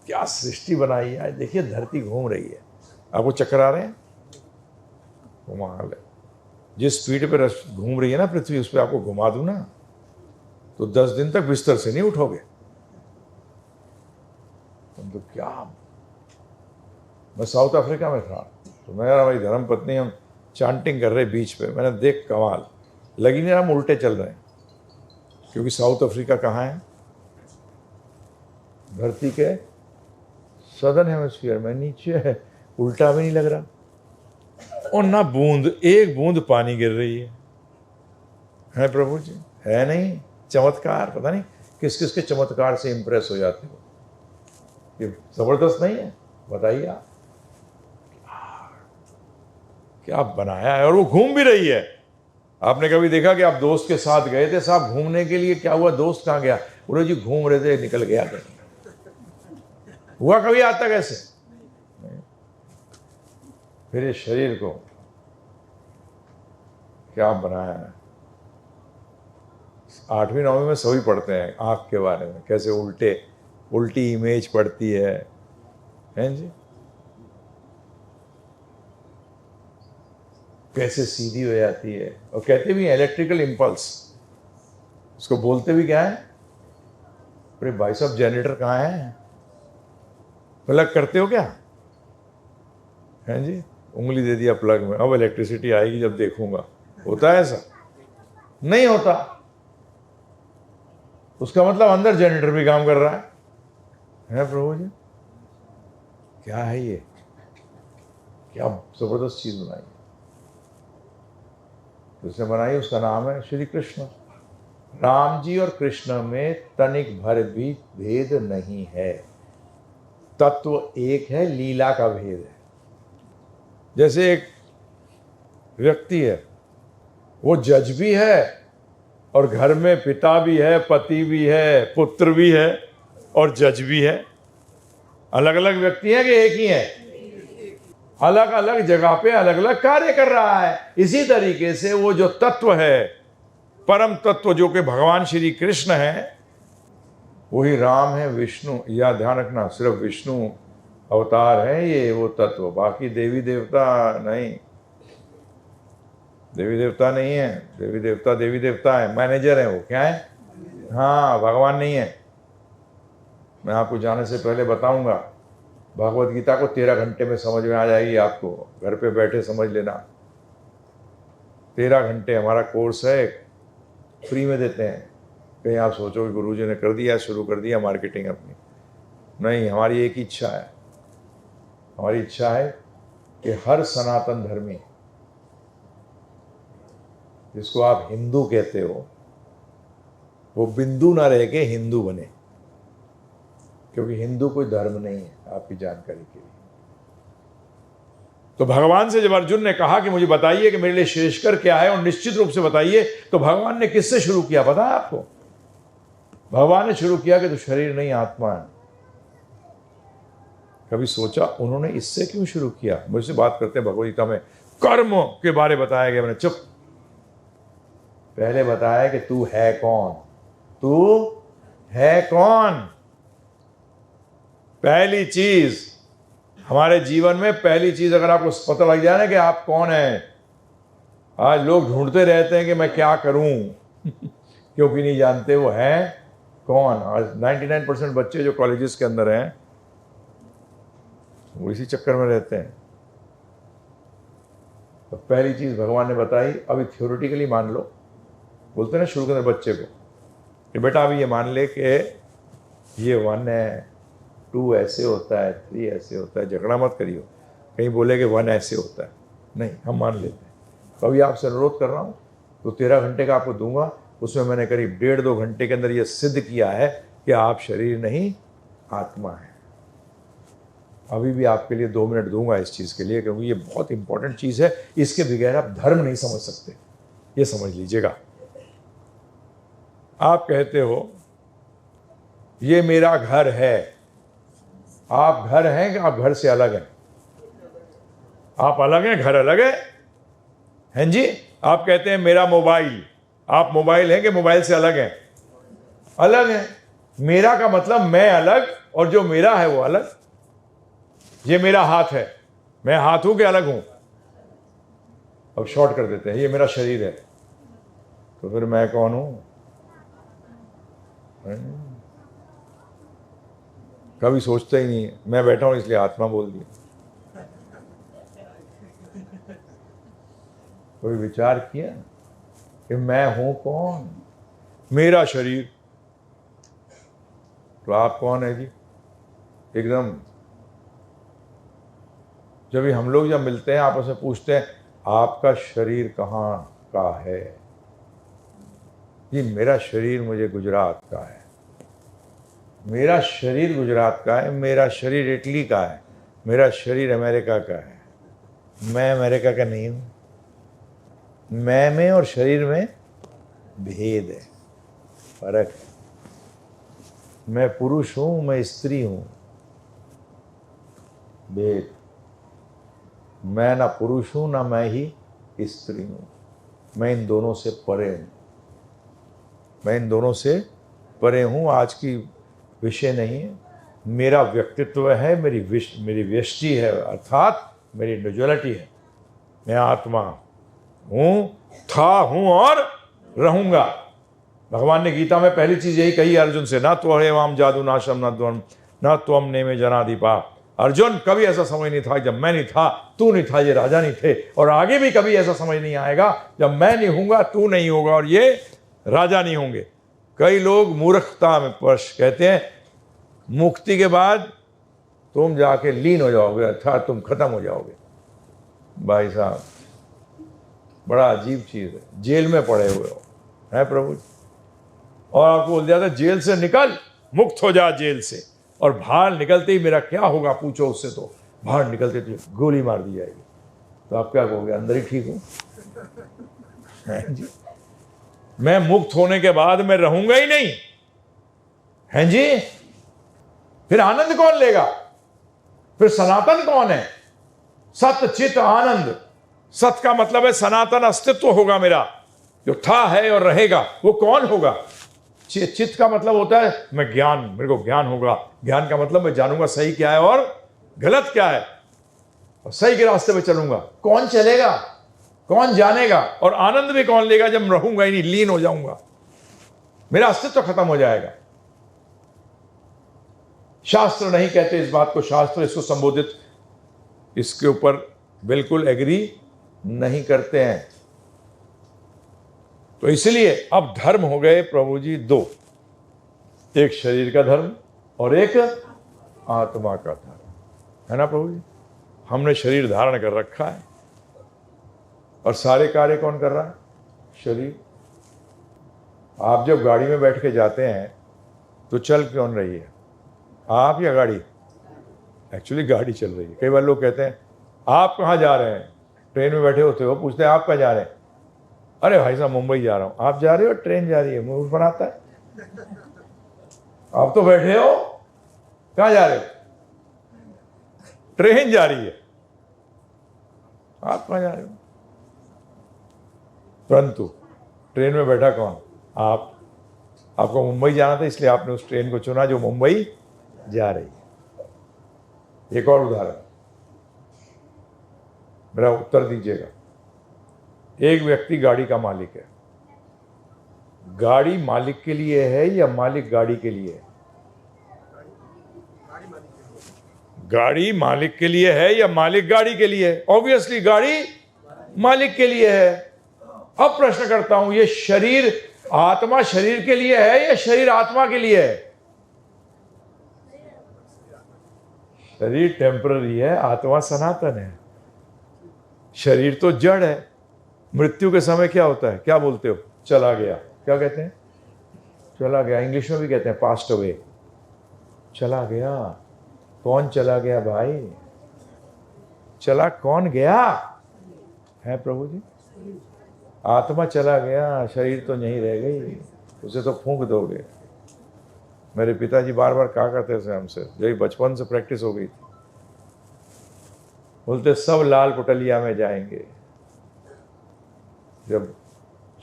क्या सृष्टि बनाई है। देखिए धरती घूम रही है, आपको चक्कर आ रहे हैं, कमाल है। जिस स्पीड पे घूम रही है ना पृथ्वी, उस पर आपको घुमा दूं ना तो 10 दिन तक बिस्तर से नहीं उठोगे। तुम तो क्या। मैं साउथ अफ्रीका में था, तो मेरा भाई धर्मपत्नी, हम चांटिंग कर रहे बीच पे, मैंने देख कमाल लगी नहीं, हम उल्टे चल रहे हैं। क्योंकि साउथ अफ्रीका कहाँ है? धरती के सदर्न हेमिस्फीयर में नीचे है, उल्टा भी नहीं लग रहा और ना बूंद, एक बूंद पानी गिर रही है प्रभु जी, है नहीं चमत्कार। पता नहीं किस किस के चमत्कार से इंप्रेस हो जाते हो, ये जबरदस्त नहीं है? बताइए आप क्या बनाया है। और वो घूम भी रही है। आपने कभी देखा कि आप दोस्त के साथ गए थे साहब घूमने के लिए, क्या हुआ, दोस्त कहाँ गया? बोले जी घूम रहे थे, निकल गया कहीं। हुआ कभी आज तक ऐसे? फिर ये शरीर को क्या बनाया है। 8वीं 9वीं में सभी पढ़ते हैं आँख के बारे में, कैसे उल्टी इमेज पड़ती है जी, कैसे सीधी हो जाती है। और कहते भी इलेक्ट्रिकल इंपल्स, उसको बोलते भी क्या है? अरे भाई साहब जनरेटर कहाँ है? प्लग करते हो क्या? हैं जी, उंगली दे दिया प्लग में, अब इलेक्ट्रिसिटी आएगी जब देखूंगा। होता है ऐसा? नहीं होता। उसका मतलब अंदर जनरेटर भी काम कर रहा है प्रभु जी। क्या है ये? क्या जबरदस्त चीज बनाई, जिसने बनाई उसका नाम है श्री कृष्ण। राम जी और कृष्ण में तनिक भर भी भेद नहीं है, तत्व एक है, लीला का भेद है। जैसे एक व्यक्ति है, वो जज भी है और घर में पिता भी है, पति भी है, पुत्र भी है और जज भी है। अलग अलग व्यक्ति हैं कि एक ही है? अलग अलग जगह पे अलग अलग कार्य कर रहा है। इसी तरीके से वो जो तत्व है, परम तत्व, जो कि भगवान श्री कृष्ण है, वही राम है, विष्णु। या ध्यान रखना, सिर्फ विष्णु अवतार है ये वो तत्व, बाकी देवी देवता नहीं। देवी देवता नहीं है। देवी देवता है, मैनेजर है वो। क्या है? हाँ, भगवान नहीं है। मैं आपको जाने से पहले बताऊंगा, भगवत गीता को 13 घंटे में समझ में आ जाएगी आपको। घर पे बैठे समझ लेना। 13 घंटे हमारा कोर्स है, फ्री में देते हैं। कहीं आप सोचो कि गुरुजी ने कर दिया, शुरू कर दिया मार्केटिंग अपनी। नहीं, हमारी एक इच्छा है। हमारी इच्छा है कि हर सनातन धर्मी, जिसको आप हिंदू कहते हो, वो बिंदु ना रह के हिंदू बने। क्योंकि हिंदू कोई धर्म नहीं है, आपकी जानकारी के लिए। तो भगवान से जब अर्जुन ने कहा कि मुझे बताइए कि मेरे लिए श्रेष्ठकर क्या है और निश्चित रूप से बताइए, तो भगवान ने किससे शुरू किया पता है आपको? भगवान ने शुरू किया कि तू शरीर नहीं आत्मा है। कभी सोचा उन्होंने इससे क्यों शुरू किया? मुझसे बात करते हैं भगवद गीता में कर्म के बारे बताया गया। मैंने चुप, पहले बताया कि तू है कौन। तू है कौन? पहली चीज हमारे जीवन में, पहली चीज अगर आपको पता लग जाए ना कि आप कौन हैं। आज लोग ढूंढते रहते हैं कि मैं क्या करूं क्योंकि नहीं जानते वो है कौन। आज 99% बच्चे जो कॉलेजेस के अंदर हैं वो इसी चक्कर में रहते हैं। तो पहली चीज भगवान ने बताई, अभी थ्योरेटिकली मान लो, बोलते हैं ना शुरू करते बच्चे को कि बेटा अभी ये मान ले कि ये 1 है, 2 ऐसे होता है, 3 ऐसे होता है। झगड़ा मत करियो, कहीं बोले कि 1 ऐसे होता है। नहीं, हम मान लेते हैं। तो अभी आपसे अनुरोध कर रहा हूँ, तो 13 घंटे का आपको दूंगा। उसमें मैंने करीब 1.5-2 घंटे के अंदर ये सिद्ध किया है कि आप शरीर नहीं आत्मा है। अभी भी आपके लिए 2 मिनट दूंगा इस चीज़ के लिए, क्योंकि ये बहुत इंपॉर्टेंट चीज़ है। इसके बगैर आप धर्म नहीं समझ सकते, ये समझ लीजिएगा। आप कहते हो ये मेरा घर है। आप घर हैं कि आप घर से अलग हैं? आप अलग हैं, घर अलग है। हैं जी? आप कहते हैं मेरा मोबाइल, आप मोबाइल हैं कि मोबाइल से अलग हैं? अलग हैं। मेरा का मतलब मैं अलग और जो मेरा है वो अलग। ये मेरा हाथ है, मैं हाथ हूं कि अलग हूं? अब शॉर्ट कर देते हैं, ये मेरा शरीर है, तो फिर मैं कौन हूं? कभी सोचते ही नहीं। मैं बैठा हूं इसलिए आत्मा बोल दिया। कोई विचार किया कि मैं हूं कौन? मेरा शरीर। तो आप कौन है जी? एकदम जब हम लोग जब मिलते हैं आपस में पूछते हैं आपका शरीर कहाँ का है? जी मेरा शरीर मुझे गुजरात का है। मेरा शरीर गुजरात का है, मेरा शरीर इटली का है, मेरा शरीर अमेरिका का है। मैं अमेरिका का नहीं हूँ। मैं में और शरीर में भेद है, फर्क है। मैं पुरुष हूँ, मैं स्त्री हूँ, भेद। मैं ना पुरुष हूँ ना मैं ही स्त्री हूँ। मैं इन दोनों से परे हूँ। मैं इन दोनों से परे हूँ। आज की विषय नहीं है। मेरा व्यक्तित्व है, मेरी व्यष्टि है, अर्थात मेरी इंडिविजुअलिटी है। मैं आत्मा हूँ, था हूँ और रहूँगा। भगवान ने गीता में पहली चीज़ यही कही अर्जुन से, ना त्वमेवाहं जादू नाशम न त्वम न त्वम नेमे जनाधिपा। अर्जुन, कभी ऐसा समय नहीं था जब मैं नहीं था, तू नहीं था, ये राजा नहीं थे, और आगे भी कभी ऐसा समय नहीं आएगा जब मैं नहीं हूंगा, तू नहीं होगा और ये राजा नहीं होंगे। कई लोग मूर्खता में पर्श कहते हैं मुक्ति के बाद तुम जाके लीन हो जाओगे, अर्थात तुम खत्म हो जाओगे। भाई साहब, बड़ा अजीब चीज है, जेल में पड़े हुए हो, है प्रभु जी, और आपको बोल दिया था जेल से निकल, मुक्त हो जा जेल से, और बाहर निकलते ही मेरा क्या होगा पूछो उससे, तो बाहर निकलते तो गोली मार दी जाएगी, तो आप क्या कहोगे? अंदर ही ठीक हूं, हैं जी, मैं मुक्त होने के बाद मैं रहूंगा ही नहीं, हैं जी, फिर आनंद कौन लेगा? फिर सनातन कौन है? सत्य चित आनंद। सत का मतलब है सनातन अस्तित्व होगा मेरा, जो था, है और रहेगा। वो कौन होगा? चित का मतलब होता है मैं ज्ञान, मेरे को ज्ञान होगा। ज्ञान का मतलब मैं जानूंगा सही क्या है और गलत क्या है, और सही के रास्ते पे चलूंगा। कौन चलेगा? कौन जानेगा? और आनंद भी कौन लेगा जब रहूंगा ही नहीं, लीन हो जाऊंगा, मेरा अस्तित्व खत्म हो जाएगा। शास्त्र नहीं कहते इस बात को, शास्त्र इसको संबोधित, इसके ऊपर बिल्कुल एग्री नहीं करते हैं। तो इसलिए अब धर्म हो गए प्रभु जी दो, एक शरीर का धर्म और एक आत्मा का धर्म, है ना प्रभु जी? हमने शरीर धारण कर रखा है, और सारे कार्य कौन कर रहा है? शरीर। आप जब गाड़ी में बैठ के जाते हैं तो चल कौन रही है, आप या गाड़ी? एक्चुअली गाड़ी चल रही है। कई बार लोग कहते हैं आप कहाँ जा रहे हैं, ट्रेन में बैठे होते हो, पूछते हैं आप कहाँ जा रहे हैं, अरे भाई साहब मुंबई जा रहा हूं। आप जा रहे हो, ट्रेन जा रही है, मुंह बनाता है। आप तो बैठे हो, कहाँ जा रहे हो? ट्रेन जा रही है, आप कहाँ जा रहे हो? परंतु ट्रेन में बैठा कौन? आप। आपको मुंबई जाना था, इसलिए आपने उस ट्रेन को चुना जो मुंबई जा रही है। एक और उदाहरण, मेरा उत्तर दीजिएगा। एक व्यक्ति गाड़ी का मालिक है, गाड़ी मालिक के लिए है या मालिक गाड़ी के लिए है? गाड़ी मालिक के लिए है या मालिक गाड़ी के लिए है? ऑब्वियसली गाड़ी मालिक के लिए है। अब प्रश्न करता हूं, ये शरीर, आत्मा शरीर के लिए है या शरीर आत्मा के लिए है? शरीर टेम्पररी है, आत्मा सनातन है। शरीर तो जड़ है, मृत्यु के समय क्या होता है? क्या बोलते हो? चला गया। क्या कहते हैं? चला गया। इंग्लिश में भी कहते हैं पास्ट अवे, चला गया। कौन चला गया भाई? चला कौन गया है प्रभु जी? आत्मा चला गया, शरीर तो नहीं रह गई, उसे तो फूंक दोगे। मेरे पिताजी बार बार कहा करते थे हमसे, यही बचपन से प्रैक्टिस हो गई थी, बोलते सब लाल कुटलिया में जाएंगे। जब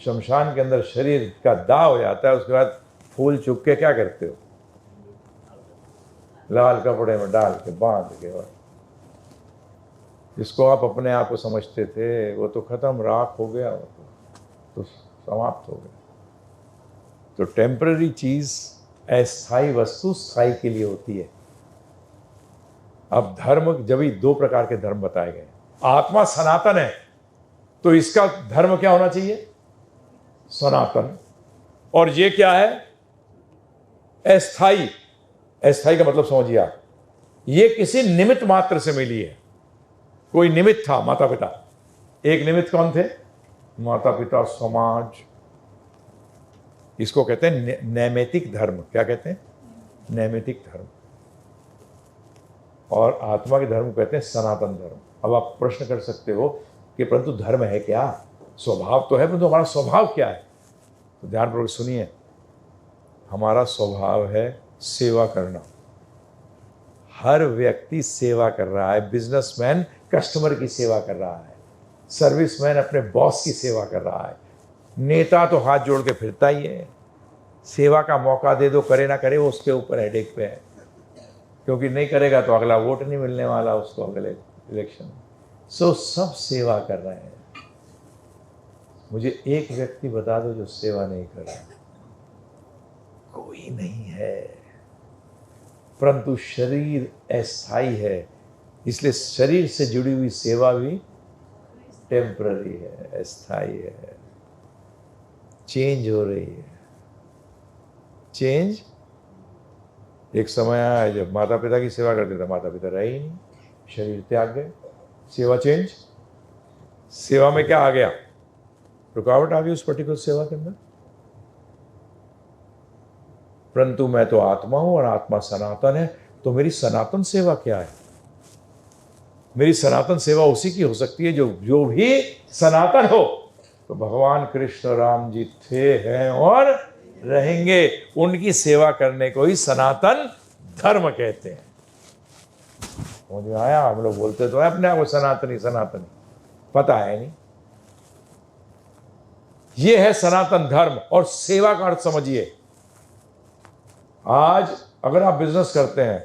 शमशान के अंदर शरीर का दाह हो जाता है, उसके बाद फूल चुग के क्या करते हो? लाल कपड़े में डाल के बांध के, और जिसको आप अपने आप को समझते थे वो तो खत्म, राख हो गया, तो समाप्त हो गया। तो टेम्पररी चीज, अस्थायी वस्तु स्थायी के लिए होती है। अब धर्म, जब ही दो प्रकार के धर्म बताए गए। आत्मा सनातन है, तो इसका धर्म क्या होना चाहिए? सनातन। और ये क्या है? अस्थायी। अस्थायी का मतलब समझिए आप, ये किसी निमित्त मात्र से मिली है। कोई निमित्त था, माता पिता। एक निमित्त कौन थे? माता पिता, समाज। इसको कहते हैं नैमित्तिक धर्म। क्या कहते हैं? नैमित्तिक धर्म। और आत्मा के धर्म कहते हैं सनातन धर्म। अब आप प्रश्न कर सकते हो कि परंतु धर्म है क्या? स्वभाव तो है, परंतु हमारा स्वभाव क्या है? तो ध्यानपूर्वक सुनिए। हमारा स्वभाव है सेवा करना। हर व्यक्ति सेवा कर रहा है। बिजनेसमैन कस्टमर की सेवा कर रहा है, सर्विसमैन अपने बॉस की सेवा कर रहा है, नेता तो हाथ जोड़ के फिरता ही है। सेवा का मौका दे दो, करे ना करे वो उसके ऊपर हेडेक पे है, क्योंकि नहीं करेगा तो अगला वोट नहीं मिलने वाला उसको अगले इलेक्शन में। सो सब सेवा कर रहे हैं। मुझे एक व्यक्ति बता दो जो सेवा नहीं कर रहा। कोई नहीं है। परंतु शरीर अस्थायी है, इसलिए शरीर से जुड़ी हुई सेवा भी टेम्पररी है, अस्थायी है, चेंज हो रही है। चेंज एक समय आया जब माता पिता की सेवा करते थे, माता पिता रहे ही नहीं, शरीर त्याग गए, सेवा चेंज। सेवा में क्या आ गया? रुकावट आ गई उस पर्टिकुलर सेवा के अंदर। परंतु मैं तो आत्मा हूं और आत्मा सनातन है, तो मेरी सनातन सेवा क्या है? मेरी सनातन सेवा उसी की हो सकती है जो भी सनातन हो। तो भगवान कृष्ण राम जी थे, हैं और रहेंगे। उनकी सेवा करने को ही सनातन धर्म कहते हैं। मुझे आया, हम लोग बोलते तो है अपने आप को सनातनी सनातनी, पता है नहीं। ये है सनातन धर्म। और सेवा का अर्थ समझिए। आज अगर आप बिजनेस करते हैं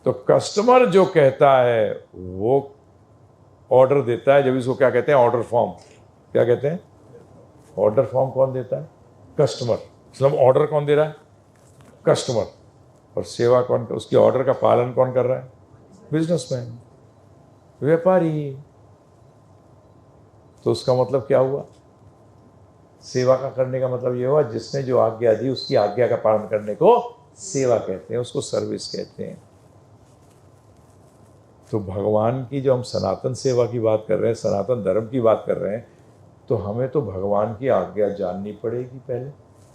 तो कस्टमर जो कहता है वो ऑर्डर देता है। जब इसको क्या कहते हैं? Order form. क्या कहते हैं? ऑर्डर फॉर्म कौन देता है? कस्टमर। मतलब ऑर्डर कौन दे रहा है? कस्टमर। और सेवा कौन, उसकी ऑर्डर का पालन कौन कर रहा है? बिजनेसमैन, व्यापारी। तो उसका मतलब क्या हुआ? सेवा का करने का मतलब ये हुआ जिसने जो आज्ञा दी उसकी आज्ञा का पालन करने को सेवा कहते हैं, उसको सर्विस कहते हैं। तो भगवान की जो हम सनातन सेवा की बात कर रहे हैं, सनातन धर्म की बात कर रहे हैं, तो हमें तो भगवान की आज्ञा जाननी पड़ेगी पहले,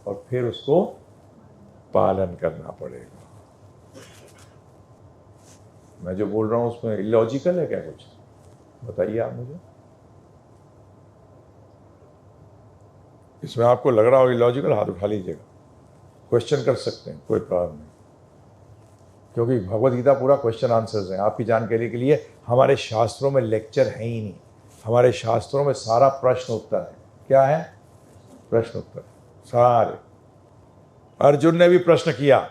और फिर उसको पालन करना पड़ेगा। मैं जो बोल रहा हूं उसमें इलॉजिकल है क्या कुछ? बताइए आप मुझे। इसमें आपको लग रहा हो इलॉजिकल, हाथ उठा लीजिएगा, क्वेश्चन कर सकते हैं, कोई प्रॉब्लम नहीं। क्योंकि भगवद गीता पूरा क्वेश्चन आंसर्स है। आपकी जानकारी के लिए हमारे शास्त्रों में लेक्चर है ही नहीं, हमारे शास्त्रों में सारा प्रश्न उत्तर है। क्या है? प्रश्न उत्तर सारे। अर्जुन ने भी प्रश्न किया,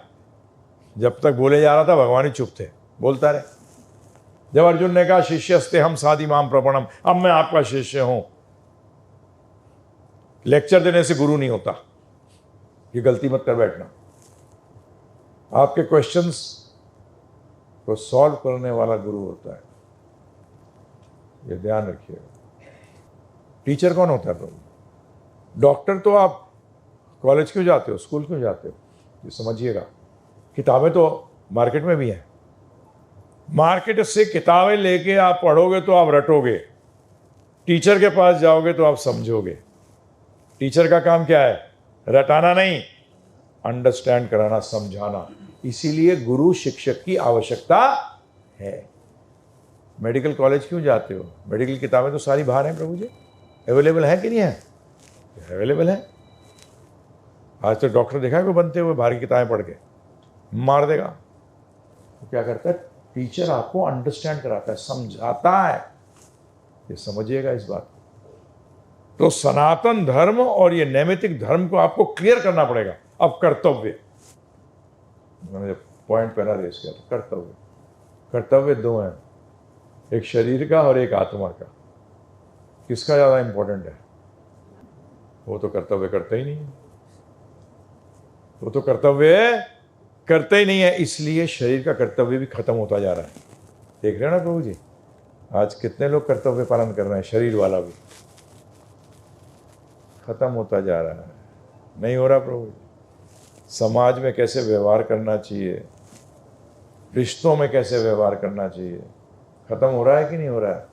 जब तक बोले जा रहा था भगवान ही चुप थे, बोलता रहे। जब अर्जुन ने कहा शिष्यस्ते हम साधि माम प्रपणम, अब मैं आपका शिष्य हूं। लेक्चर देने से गुरु नहीं होता, ये गलती मत कर बैठना। आपके क्वेश्चंस को सॉल्व करने वाला गुरु होता है, ये ध्यान रखिएगा। टीचर कौन होता है प्रभु? डॉक्टर तो आप कॉलेज क्यों जाते हो, स्कूल क्यों जाते हो? ये समझिएगा। किताबें तो मार्केट में भी हैं, मार्केट से किताबें लेके आप पढ़ोगे तो आप रटोगे, टीचर के पास जाओगे तो आप समझोगे। टीचर का काम क्या है? रटाना नहीं, अंडरस्टैंड कराना, समझाना। इसीलिए गुरु शिक्षक की आवश्यकता है। मेडिकल कॉलेज क्यों जाते हो? मेडिकल किताबें तो सारी बाहर हैं प्रभु जी, अवेलेबल है कि नहीं है? अवेलेबल है। आज तो डॉक्टर देखा है कोई बनते हुए बाहर की किताबें पढ़ के मार देगा। तो क्या करता है? टीचर आपको अंडरस्टैंड कराता है, समझाता है। ये समझिएगा इस बात को। तो सनातन धर्म और ये नैमित्तिक धर्म को आपको क्लियर करना पड़ेगा। अब कर्तव्य, मैंने जब पॉइंट पहला रेस किया तो कर्तव्य, कर्तव्य दो हैं, एक शरीर का और एक आत्मा का। किसका ज़्यादा इंपॉर्टेंट है? वो तो कर्तव्य करते ही नहीं है, वो तो कर्तव्य करते ही नहीं है। इसलिए शरीर का कर्तव्य भी खत्म होता जा रहा है। देख रहे हैं ना प्रभु जी, आज कितने लोग कर्तव्य पालन कर रहे हैं, शरीर वाला भी खत्म होता जा रहा है। नहीं हो रहा प्रभु जी। समाज में कैसे व्यवहार करना चाहिए, रिश्तों में कैसे व्यवहार करना चाहिए, खत्म हो रहा है कि नहीं हो रहा है?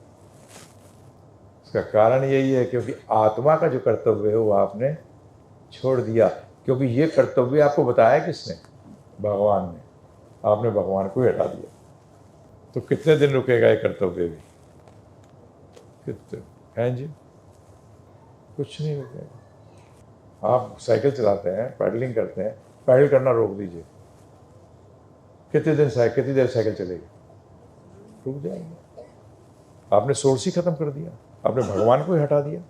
इसका कारण यही है क्योंकि आत्मा का जो कर्तव्य है वो आपने छोड़ दिया। क्योंकि ये कर्तव्य आपको बताया किसने? भगवान ने। आपने भगवान को हटा दिया। तो कितने दिन रुकेगा ये कर्तव्य भी? कितने हैं जी? कुछ नहीं रुकेगा। आप साइकिल चलाते हैं, पैडलिंग करते हैं, पैडल करना रोक दीजिए, कितनी देर साइकिल चलेगी? रुक जाएगी। आपने सोर्स ही खत्म कर दिया, आपने भगवान को ही हटा दिया।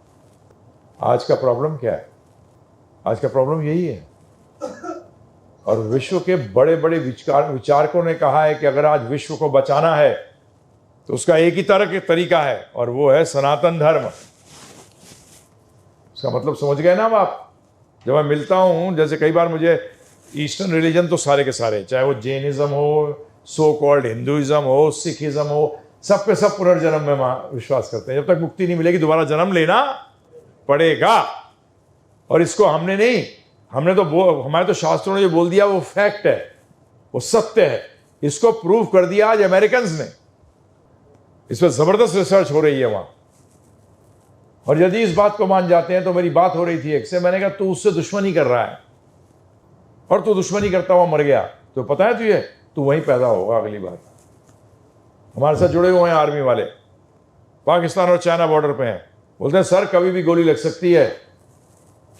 आज का प्रॉब्लम क्या है? आज का प्रॉब्लम यही है। और विश्व के बड़े बड़े विचारकों ने कहा है कि अगर आज विश्व को बचाना है तो उसका एक ही तरीका है, और वो है सनातन धर्म। इसका मतलब समझ गए ना आप? जब मैं मिलता हूं, जैसे कई बार मुझे ईस्टर्न रिलीजन तो सारे के सारे, चाहे वो जैनिज्म हो, सो कॉल्ड हिंदुइज्म हो, सिखिज्म हो, सब पे सब पुनर्जन्म में विश्वास करते हैं। जब तक मुक्ति नहीं मिलेगी दोबारा जन्म लेना पड़ेगा। और इसको हमने नहीं, हमारे तो शास्त्रों ने जो बोल दिया वो फैक्ट है, वो सत्य है। इसको प्रूव कर दिया आज अमेरिकन ने। इस पर जबरदस्त रिसर्च हो रही है वहां। और यदि इस बात को मान जाते हैं तो मेरी बात हो रही थी एक से, मैंने कहा तू उससे दुश्मनी कर रहा है और तू दुश्मनी करता हुआ मर गया तो पता है तुझे, तू वहीं पैदा होगा। अगली बात, हमारे साथ जुड़े हुए हैं आर्मी वाले, पाकिस्तान और चाइना बॉर्डर पे हैं, बोलते हैं सर कभी भी गोली लग सकती है,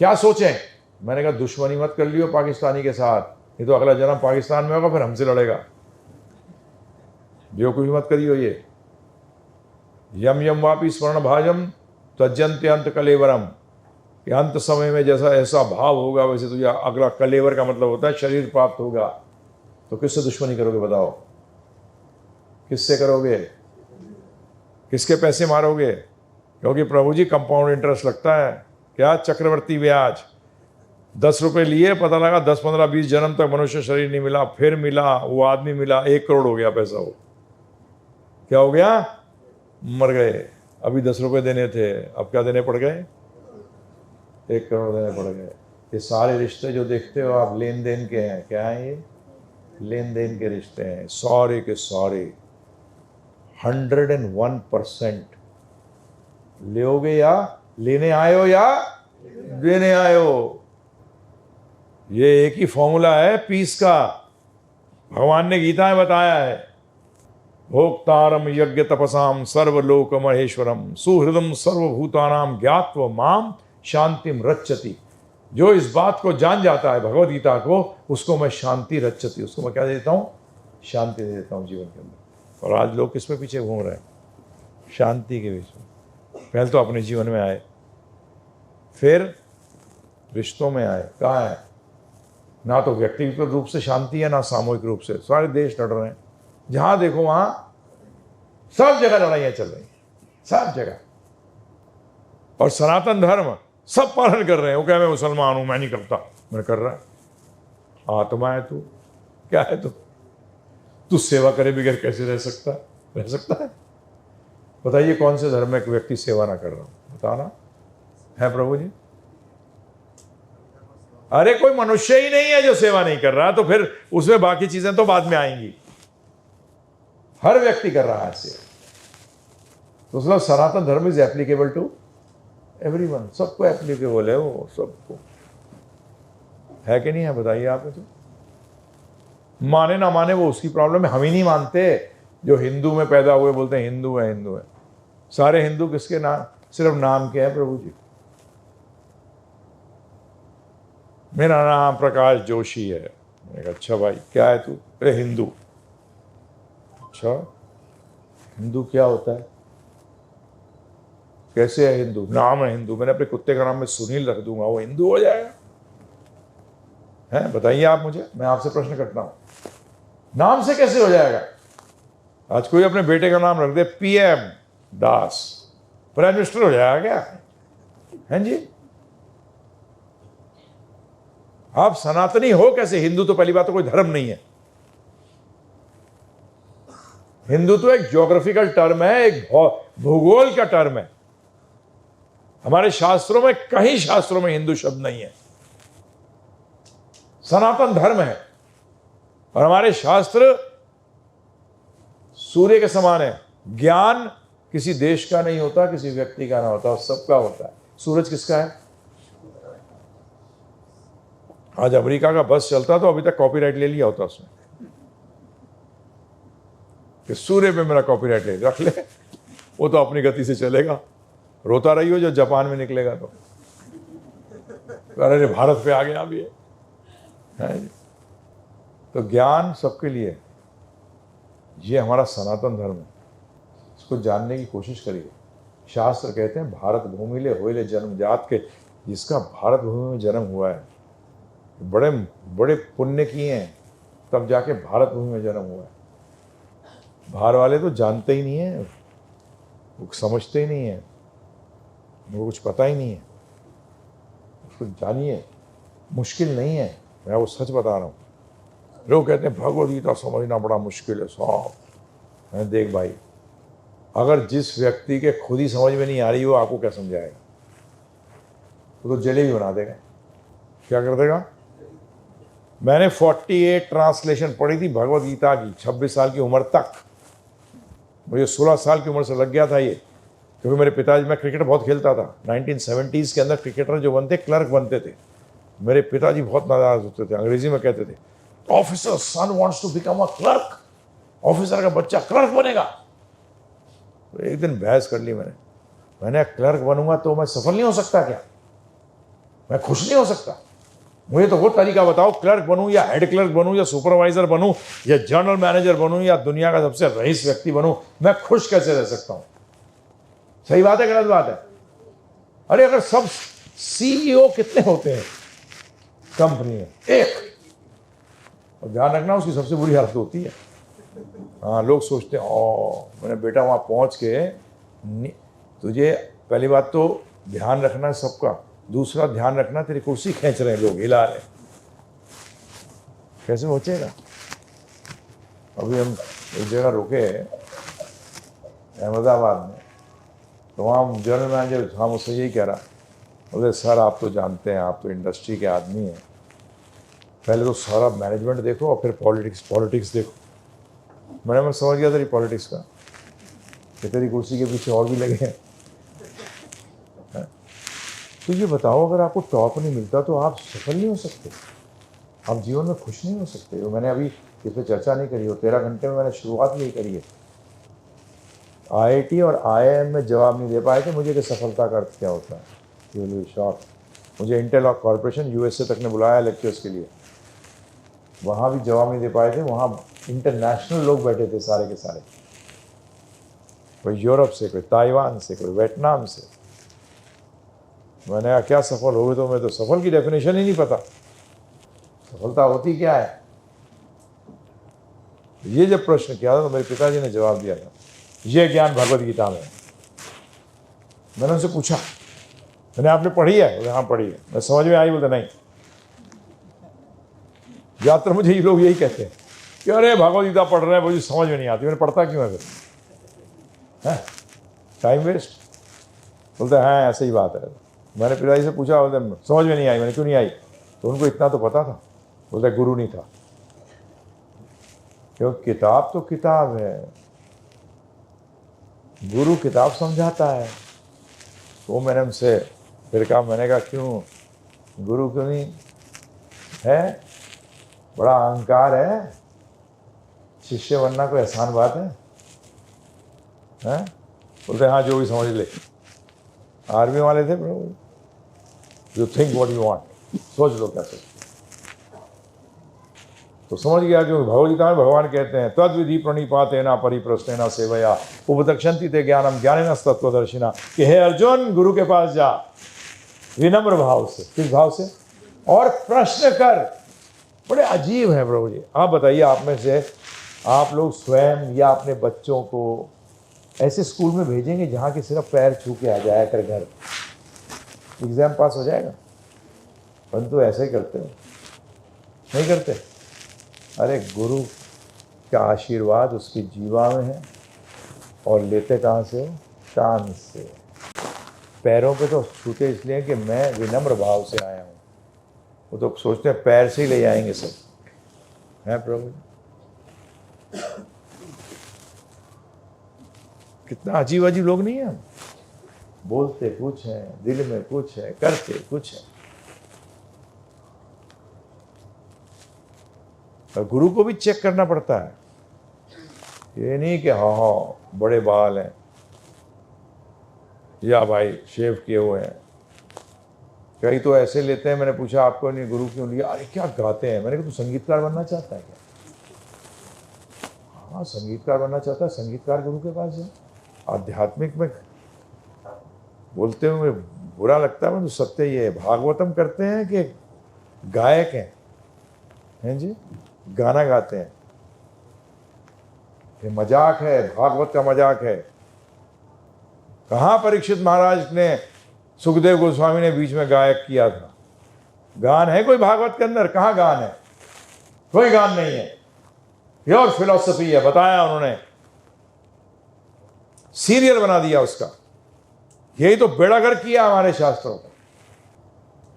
क्या सोचें। मैंने कहा दुश्मनी मत कर लियो पाकिस्तानी के साथ, नहीं तो अगला जन्म पाकिस्तान में होगा, फिर हमसे लड़ेगा। बेवकूफी मत करियो। ये यम यम वापी स्वर्ण भाजम तजंत अंत कलेवरम, कि अंत समय में जैसा ऐसा भाव होगा वैसे तुझे अगला, कलेवर का मतलब होता है शरीर प्राप्त होगा। तो किससे दुश्मनी करोगे बताओ, किससे करोगे, किसके पैसे मारोगे? क्योंकि प्रभु जी कंपाउंड इंटरेस्ट लगता है, क्या चक्रवर्ती ब्याज। 10 रुपए लिए, पता लगा 10 15 20 जन्म तक मनुष्य शरीर नहीं मिला, फिर मिला, वो आदमी मिला, 1 करोड़ हो गया पैसा। वो क्या हो गया, मर गए। अभी 10 रुपए देने थे, अब क्या देने पड़ गए, 1 करोड़ देने पड़ गए। ये सारे रिश्ते जो देखते हो आप लेन देन के हैं, क्या है ये, लेन देन के रिश्ते हैं सारे के सारे। 101% लोगे या लेने आए हो या देने आए हो। ये एक ही फॉर्मूला है पीस का, भगवान ने गीता में बताया है। भोक्तारम यज्ञ तपसाम सर्वलोक महेश्वरम सुहृदम सर्वभूतानाम ज्ञात्व माम शांतिम रच्चति। जो इस बात को जान जाता है भगवद गीता को, उसको मैं शांति रच्चति, उसको मैं क्या देता हूँ, शांति दे देता हूँ जीवन के अंदर। और आज लोग किस पे पीछे घूम रहे हैं, शांति के पीछे। पहले तो अपने जीवन में आए, फिर रिश्तों में आए। कहाँ है, ना तो व्यक्तिगत रूप से शांति है ना सामूहिक रूप से। सारे देश लड़ रहे हैं, जहां देखो वहां सब जगह लड़ाइयां चल रही हैं, सब जगह। और सनातन धर्म सब पालन कर रहे हैं। वो क्या, मैं मुसलमान हूं, मैं नहीं करता, मैं कर रहा। आत्मा है तू, क्या है तू सेवा करे बगैर कैसे रह सकता है? बताइए कौन से धर्म में एक व्यक्ति सेवा ना कर रहा हूं, बताना है प्रभु जी? अरे कोई मनुष्य ही नहीं है जो सेवा नहीं कर रहा, तो फिर उसमें बाकी चीजें तो बाद में आएंगी। हर व्यक्ति कर रहा है सेवा। तो मतलब सनातन धर्म इज एप्लीकेबल टू एवरीवन, सबको एप्लीकेबल है वो, सबको है कि नहीं है, बताइए आप। तो माने ना माने वो उसकी प्रॉब्लम है, हम ही नहीं मानते। जो हिंदू में पैदा हुए बोलते हैं हिंदू है, हिंदू है। सारे हिंदू किसके नाम, सिर्फ नाम के हैं प्रभु जी। मेरा नाम प्रकाश जोशी है। मैंने कहा अच्छा भाई क्या है तू? अरे हिंदू। अच्छा हिंदू क्या होता है, कैसे है हिंदू? नाम है हिंदू, मैंने अपने कुत्ते का नाम में सुनील रख दूंगा, वो हिंदू हो जाएगा? है बताइए आप मुझे, मैं आपसे प्रश्न करता हूं, नाम से कैसे हो जाएगा? आज कोई अपने बेटे का नाम रख दे पीएम दास, प्राइम मिनिस्टर हो जाएगा क्या? हैं जी? आप सनातनी हो कैसे? हिंदू तो पहली बात तो कोई धर्म नहीं है। हिंदू तो एक ज्योग्राफिकल टर्म है, एक भूगोल का टर्म है। हमारे शास्त्रों में, कहीं शास्त्रों में हिंदू शब्द नहीं है। सनातन धर्म है और हमारे शास्त्र सूर्य के समान है। ज्ञान किसी देश का नहीं होता, किसी व्यक्ति का ना होता, सबका होता है। सूरज किसका है? आज अमेरिका का बस चलता तो अभी तक कॉपीराइट ले लिया होता उसने, कि सूर्य पे मेरा कॉपीराइट ले रख ले, वो तो अपनी गति से चलेगा। रोता रही हो जो जापान में निकलेगा तो, अरे भारत पे आ गया अभी है। तो ज्ञान सबके लिए, ये हमारा सनातन धर्म है। इसको जानने की कोशिश करिए। शास्त्र कहते हैं भारत भूमि ले होइले जन्म जात के, जिसका भारत भूमि में जन्म हुआ है, बड़े बड़े पुण्य किए हैं, तब जाके भारत भूमि में जन्म हुआ है। बाहर वाले तो जानते ही नहीं है, वो समझते ही नहीं है, वो कुछ पता ही नहीं है। उसको जानिए, मुश्किल नहीं है। मैं वो सच बता रहा हूँ। लोग कहते हैं भगवद गीता समझना बड़ा मुश्किल है साहब। मैं देख भाई, अगर जिस व्यक्ति के खुद ही समझ में नहीं आ रही वो आपको क्या समझाएगा? वो तो जलेबी बना देगा। क्या कर देगा? मैंने 48 ट्रांसलेशन पढ़ी थी भगवद गीता की 26 साल की उम्र तक। मुझे 16 साल की उम्र से लग गया था ये, क्योंकि मेरे पिताजी, मैं क्रिकेट बहुत खेलता था। 1970s के अंदर क्रिकेटर जो बनते क्लर्क बनते थे। मेरे पिताजी बहुत नाराज होते थे, अंग्रेजी में कहते थे officer son wants to become a clerk, officer का बच्चा क्लर्क बनेगा। तो एक दिन बहस कर ली मैंने क्लर्क बनूंगा तो मैं सफल नहीं हो सकता क्या? मैं खुश नहीं हो सकता? मुझे तो वो तरीका बताओ, क्लर्क बनूं या हेड क्लर्क बनूं या सुपरवाइजर बनूं या जनरल मैनेजर बनूं या दुनिया का सबसे रईस व्यक्ति बनूं, मैं खुश कैसे रह सकता हूं? सही बात है गलत बात है? अरे अगर सब सीईओ कितने होते हैं कंपनी में? एक। और ध्यान रखना उसकी सबसे बुरी हालत होती है। हाँ, लोग सोचते हैं ओ मैंने बेटा वहां पहुंच के तुझे पहली बात तो ध्यान रखना सबका, दूसरा ध्यान रखना तेरी कुर्सी खींच रहे हैं लोग, हिला रहे, कैसे पहुंचेगा? अभी हम एक जगह रुके अहमदाबाद में, तो वहाँ जनरल मैनेजर था, मुझसे यही कह रहा, बोले सर आप तो जानते हैं, आप तो इंडस्ट्री के आदमी हैं, पहले तो सारा मैनेजमेंट देखो और फिर पॉलिटिक्स देखो। मैं समझ गया तेरी पॉलिटिक्स का, कि तेरी कुर्सी के पीछे और भी लगे हैं। तो ये बताओ, अगर आपको टॉप नहीं मिलता तो आप सफल नहीं हो सकते, आप जीवन में खुश नहीं हो सकते। मैंने अभी इस पर चर्चा नहीं करी हो, 13 घंटे में मैंने शुरुआत यही करी है। IIT और IIM में जवाब नहीं दे पाए थे मुझे कि सफलता का अर्थ क्या होता है। ये विल बी शॉक। मुझे इंटेल कॉर्पोरेशन USA तक ने बुलाया लेक्चर्स के लिए, वहाँ भी जवाब नहीं दे पाए थे। वहाँ इंटरनेशनल लोग बैठे थे सारे के सारे, कोई यूरोप से, कोई ताइवान से, कोई वियतनाम से। मैंने कहा क्या सफल हो गए? तो मैं तो सफल की डेफिनेशन ही नहीं पता, सफलता होती क्या है? ये जब प्रश्न किया था तो मेरे पिताजी ने जवाब दिया था, ये ज्ञान भगवद गीता में। मैंने उनसे पूछा, मैंने आपने पढ़ी है? बोले हाँ पढ़ी है। मैं समझ में आई? बोलते नहीं। ज़्यादातर मुझे ये लोग यही कहते हैं कि अरे भगवद गीता पढ़ रहे हैं, मुझे समझ में नहीं आती। मैंने पढ़ता क्यों है फिर? Time waste. बोलते हैं ऐसे ही बात है। मैंने पिताजी से पूछा, बोलते समझ में नहीं आई। मैंने क्यों नहीं आई? तो उनको इतना तो पता था, बोलते गुरु नहीं था। क्योंकि किताब तो किताब है, गुरु किताब समझाता है। तो मैंने उनसे फिर कहा, मैंने कहा क्यों गुरु क्यों नहीं है? बड़ा अहंकार है, शिष्य बनना कोई आसान बात है? हैं? बोलते हाँ जो भी समझ ले। आर्मी वाले थे Prabhu, you think what you want, सोच लो क्या सोच। तो समझ गया कि भगवद गीता में भगवान कहते हैं तद विधि प्रणिपातेन परिप्रश्नेन सेवया उपदक्षन्ति ते ज्ञानम ज्ञानेन तत्त्वदर्शिना, कि हे अर्जुन गुरु के पास जा विनम्र भाव से। किस भाव से? और प्रश्न कर। बड़े अजीब है प्रभु जी। आप बताइए, आप में से आप लोग स्वयं या अपने बच्चों को ऐसे स्कूल में भेजेंगे जहाँ के सिर्फ पैर छू के आ जाया कर घर, एग्जाम पास हो जाएगा? परंतु ऐसे ही करते हो, नहीं करते? अरे गुरु का आशीर्वाद उसकी जीवा में है, और लेते कहाँ से? कान से। पैरों पे तो छूते इसलिए कि मैं विनम्र भाव से आया हूँ। वो तो सोचते हैं पैर से ही ले आएंगे सब, है प्रभु? कितना अजीब अजीब लोग नहीं है। बोलते कुछ है, दिल में कुछ है, करते कुछ है। और गुरु को भी चेक करना पड़ता है। ये नहीं कि हाँ बड़े बाल हैं या भाई शेव किए हुए हैं। कई तो ऐसे लेते हैं, मैंने पूछा आपको नहीं गुरु क्यों लिया? अरे क्या गाते हैं। मैंने कहा तू संगीतकार बनना चाहता है क्या? हाँ संगीतकार बनना चाहता है, संगीतकार गुरु के पास है। आध्यात्मिक में बोलते हुए बुरा लगता है, तो सत्य ये है, भागवतम करते हैं कि गायक हैं जी, गाना गाते हैं। ये मजाक है, भागवत का मजाक है। कहाँ परीक्षित महाराज ने सुखदेव गोस्वामी ने बीच में गायक किया था? गान है कोई भागवत के अंदर? कहाँ गान है? कोई गान नहीं है, प्योर फिलॉसफी है। बताया उन्होंने, सीरियल बना दिया उसका। यही तो बेड़ागर किया हमारे शास्त्रों का।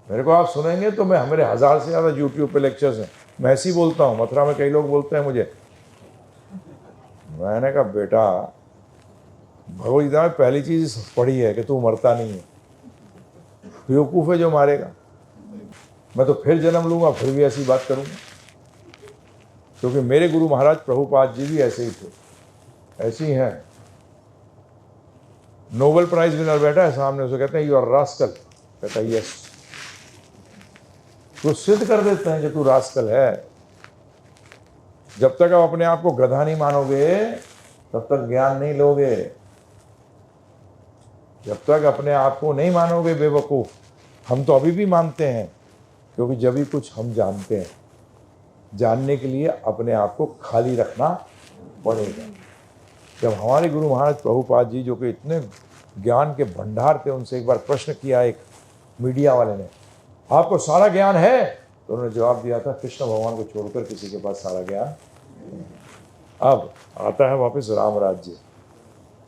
मेरे को आप सुनेंगे तो मैं, मेरे 1000 से ज़्यादा यूट्यूब पे लेक्चर्स हैं। मैं ऐसे ही बोलता हूँ। मथुरा में कई लोग बोलते हैं मुझे, मैंने कहा बेटा भगवद गीता में पहली चीज पढ़ी है कि तू मरता नहीं है। बेवकूफ़ है जो मारेगा। मैं तो फिर जन्म लूंगा, फिर भी ऐसी बात करूंगा, क्योंकि मेरे गुरु महाराज प्रभुपाद जी भी ऐसे ही थे, ऐसी हैं। नोबेल प्राइज विनर बैठा है सामने, उसे कहते हैं यू आर रास्कल। कहता है यस। तो सिद्ध कर देते हैं कि तू रास्कल है। जब तक आप अपने आप को गधा नहीं मानोगे तब तक ज्ञान नहीं लोगे। जब तक अपने आप को नहीं मानोगे बेवकूफ, हम तो अभी भी मानते हैं, क्योंकि जब भी कुछ हम जानते हैं, जानने के लिए अपने आप को खाली रखना पड़ेगा। जब हमारे गुरु महाराज प्रभुपाद जी, जो कि इतने ज्ञान के भंडार थे, उनसे एक बार प्रश्न किया एक मीडिया वाले ने, आपको सारा ज्ञान है? तो उन्होंने जवाब दिया था, कृष्ण भगवान को छोड़कर किसी के पास सारा ज्ञान। अब आता है वापस राम राज्य।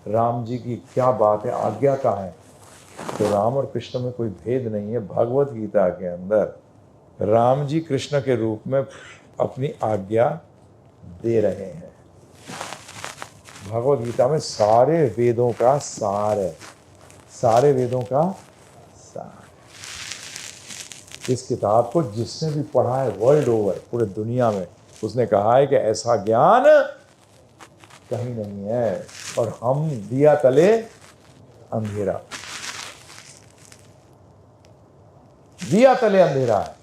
राम जी की क्या बात है, आज्ञा कहाँ है? तो राम और कृष्ण में कोई भेद नहीं है। भगवत गीता के अंदर राम जी कृष्ण के रूप में अपनी आज्ञा दे रहे हैं। भगवत गीता में सारे वेदों का सार है, सारे वेदों का सार। इस किताब को जिसने भी पढ़ा है वर्ल्ड ओवर, पूरे दुनिया में, उसने कहा है कि ऐसा ज्ञान कहीं नहीं है। और हम दिया तले अंधेरा, दिया तले अंधेरा है।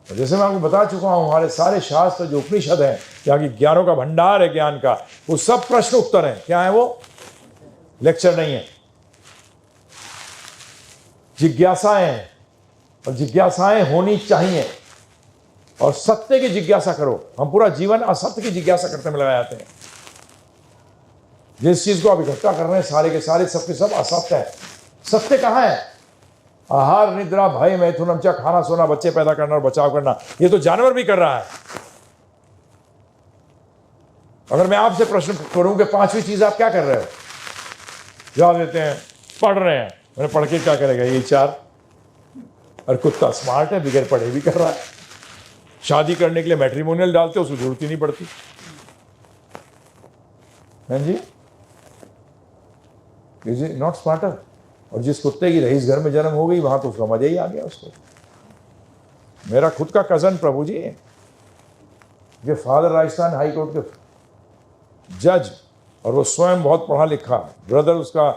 जैसे मैं आपको बता चुका हूं, हमारे सारे शास्त्र जो उपनिषद हैं, यहाँ की ज्ञानों का भंडार है ज्ञान का, वो सब प्रश्न उत्तर हैं। क्या है वो? लेक्चर नहीं है, जिज्ञासाएं। और जिज्ञासाएं होनी चाहिए, और सत्य की जिज्ञासा करो। हम पूरा जीवन असत्य की जिज्ञासा करते में लगा जाते हैं। जिस चीज को आप इकट्ठा कर रहे हैं, सारे के सारे सबके सब असत्य है। सत्य कहाँ है? आहार निद्रा भय मैथुनम च, खाना सोना, बच्चे पैदा करना और बचाव करना, ये तो जानवर भी कर रहा है। अगर मैं आपसे प्रश्न करूं कि पांचवी चीज आप क्या कर रहे हो, जवाब देते हैं पढ़ रहे हैं। मैंने पढ़ के क्या करेगा? ये 4। और कुत्ता स्मार्ट है, बगैर पढ़े भी कर रहा है। शादी करने के लिए मैट्रिमोनियल डालते, उसको जरूरत ही नहीं पड़ती। हैं जी, इज इट नॉट स्मार्टर? और जिस कुत्ते की रईस घर में जन्म हो गई, वहां तो उसका मजा ही आ गया उसको। मेरा खुद का कजन प्रभु जी, ये फादर राजस्थान हाई कोर्ट के जज, और वो स्वयं बहुत पढ़ा लिखा। ब्रदर उसका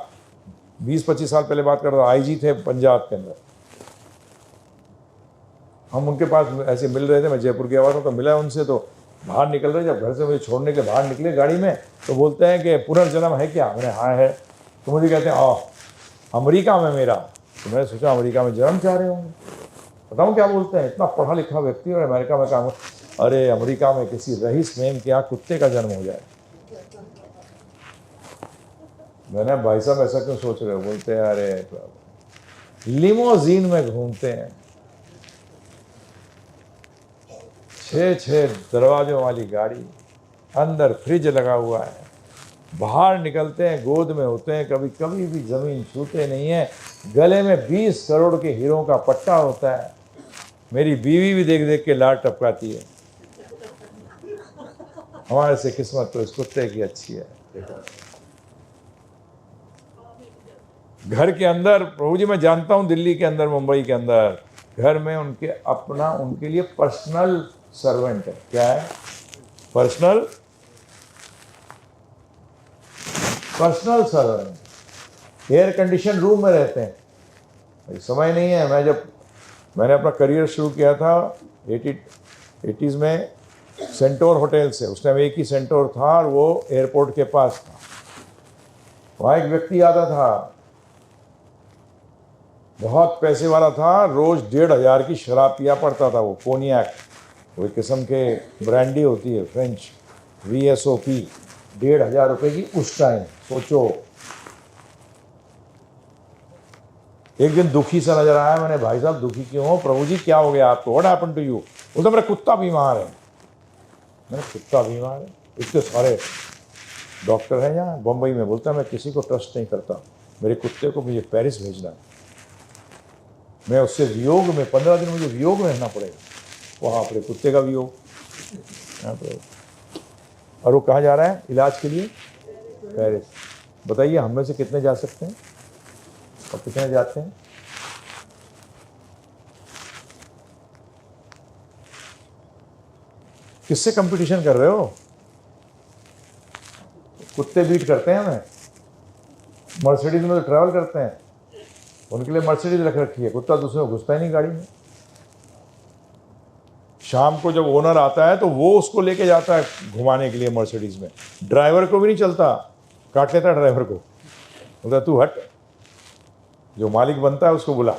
20-25 साल पहले बात कर रहा, आईजी थे पंजाब के अंदर। हम उनके पास ऐसे मिल रहे थे, मैं जयपुर गया हुआ था, तो मिला उनसे। तो बाहर निकल रहे, जब घर से मुझे छोड़ने के बाहर निकले गाड़ी में, तो बोलते हैं कि पुनर्जन्म है क्या? मैंने हाँ है। तो मुझे कहते हैं आओ अमेरिका में मेरा। तो मैंने सोचा अमेरिका में जन्म चाह रहे होंगे। बताऊँ क्या बोलते हैं? इतना पढ़ा लिखा व्यक्ति और अमेरिका में काम। अरे अमेरिका में किसी रईस में क्या कुत्ते का जन्म हो जाए। मैंने भाई साहब ऐसा क्यों सोच रहे हो? बोलते हैं अरे लिमोजीन में घूमते हैं, 6 दरवाजों वाली गाड़ी, अंदर फ्रिज लगा हुआ है, बाहर निकलते हैं गोद में होते हैं, कभी कभी भी जमीन छूते नहीं है, गले में 20 करोड़ के हीरों का पट्टा होता है। मेरी बीवी भी देख देख के लाड टपकाती है। हमारे से किस्मत तो इस कुत्ते की अच्छी है। घर के अंदर प्रभु जी, मैं जानता हूं दिल्ली के अंदर, मुंबई के अंदर, घर में उनके अपना, उनके लिए पर्सनल सर्वेंट है। क्या है? Personal servant. Air condition room में रहते हैं। समय नहीं है। मैंने अपना करियर शुरू किया था 80s में सेंटोर होटल से। उस टाइम एक ही सेंटोर था और वो एयरपोर्ट के पास था। वहाँ एक व्यक्ति आता था, बहुत पैसे वाला था, रोज 1500 की शराब पिया पड़ता था। वो कोनियाक, वो एक किस्म के ब्रांडी होती है, फ्रेंच VSOP, 1500 रुपये की उस टाइम। सोचो एक दिन दुखी सा नजर आया, मैंने भाई साहब दुखी क्यों हो? प्रभु जी क्या हो गया आपको? What happened to you? बोलता मेरा कुत्ता बीमार है। मैंने कुत्ता बीमार है? इतने सारे डॉक्टर हैं यहाँ बम्बई में। बोलता मैं किसी को ट्रस्ट नहीं करता, मेरे कुत्ते को मुझे पेरिस भेजना है, मैं उससे वियोग में 15 दिन मुझे वियोग में रहना पड़ेगा। वहाँ अपने कुत्ते का वियोग। और वो कहाँ जा रहा है इलाज के लिए? पेरिस। बताइए हम में से कितने जा सकते हैं और कितने जाते हैं? किससे कंपटीशन कर रहे हो? कुत्ते बीट करते हैं हमें। मर्सिडीज में तो ट्रैवल करते हैं, उनके लिए मर्सिडीज रख रखी है, कुत्ता दूसरे को घुसता ही नहीं गाड़ी में। शाम को जब ओनर आता है तो वो उसको लेके जाता है घुमाने के लिए मर्सिडीज में। ड्राइवर को भी नहीं चलता, काट लेता ड्राइवर को, बोलता तू हट, जो मालिक बनता है उसको बुला,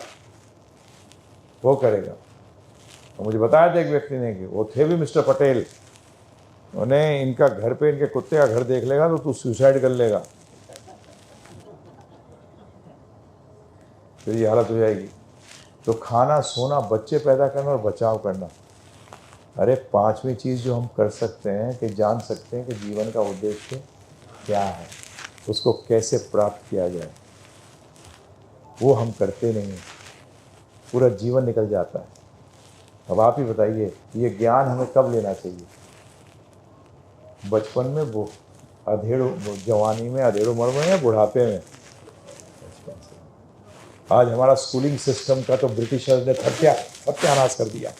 वो करेगा। तो मुझे बताया था एक व्यक्ति ने कि वो थे भी मिस्टर पटेल, उन्हें इनका घर पे इनके कुत्ते का घर देख लेगा तो तू सुसाइड कर लेगा, फिर ये हालत हो जाएगी। तो खाना, सोना, बच्चे पैदा करना और बचाव करना, अरे पांचवी चीज़ जो हम कर सकते हैं कि जान सकते हैं कि जीवन का उद्देश्य क्या है, उसको कैसे प्राप्त किया जाए, वो हम करते नहीं हैं, पूरा जीवन निकल जाता है। अब आप ही बताइए ये ज्ञान हमें कब लेना चाहिए? बचपन में, वो जवानी में, अधेड़ उम्र में या बुढ़ापे में? आज हमारा स्कूलिंग सिस्टम का तो ब्रिटिशर्स ने सत्यानाश कर दिया।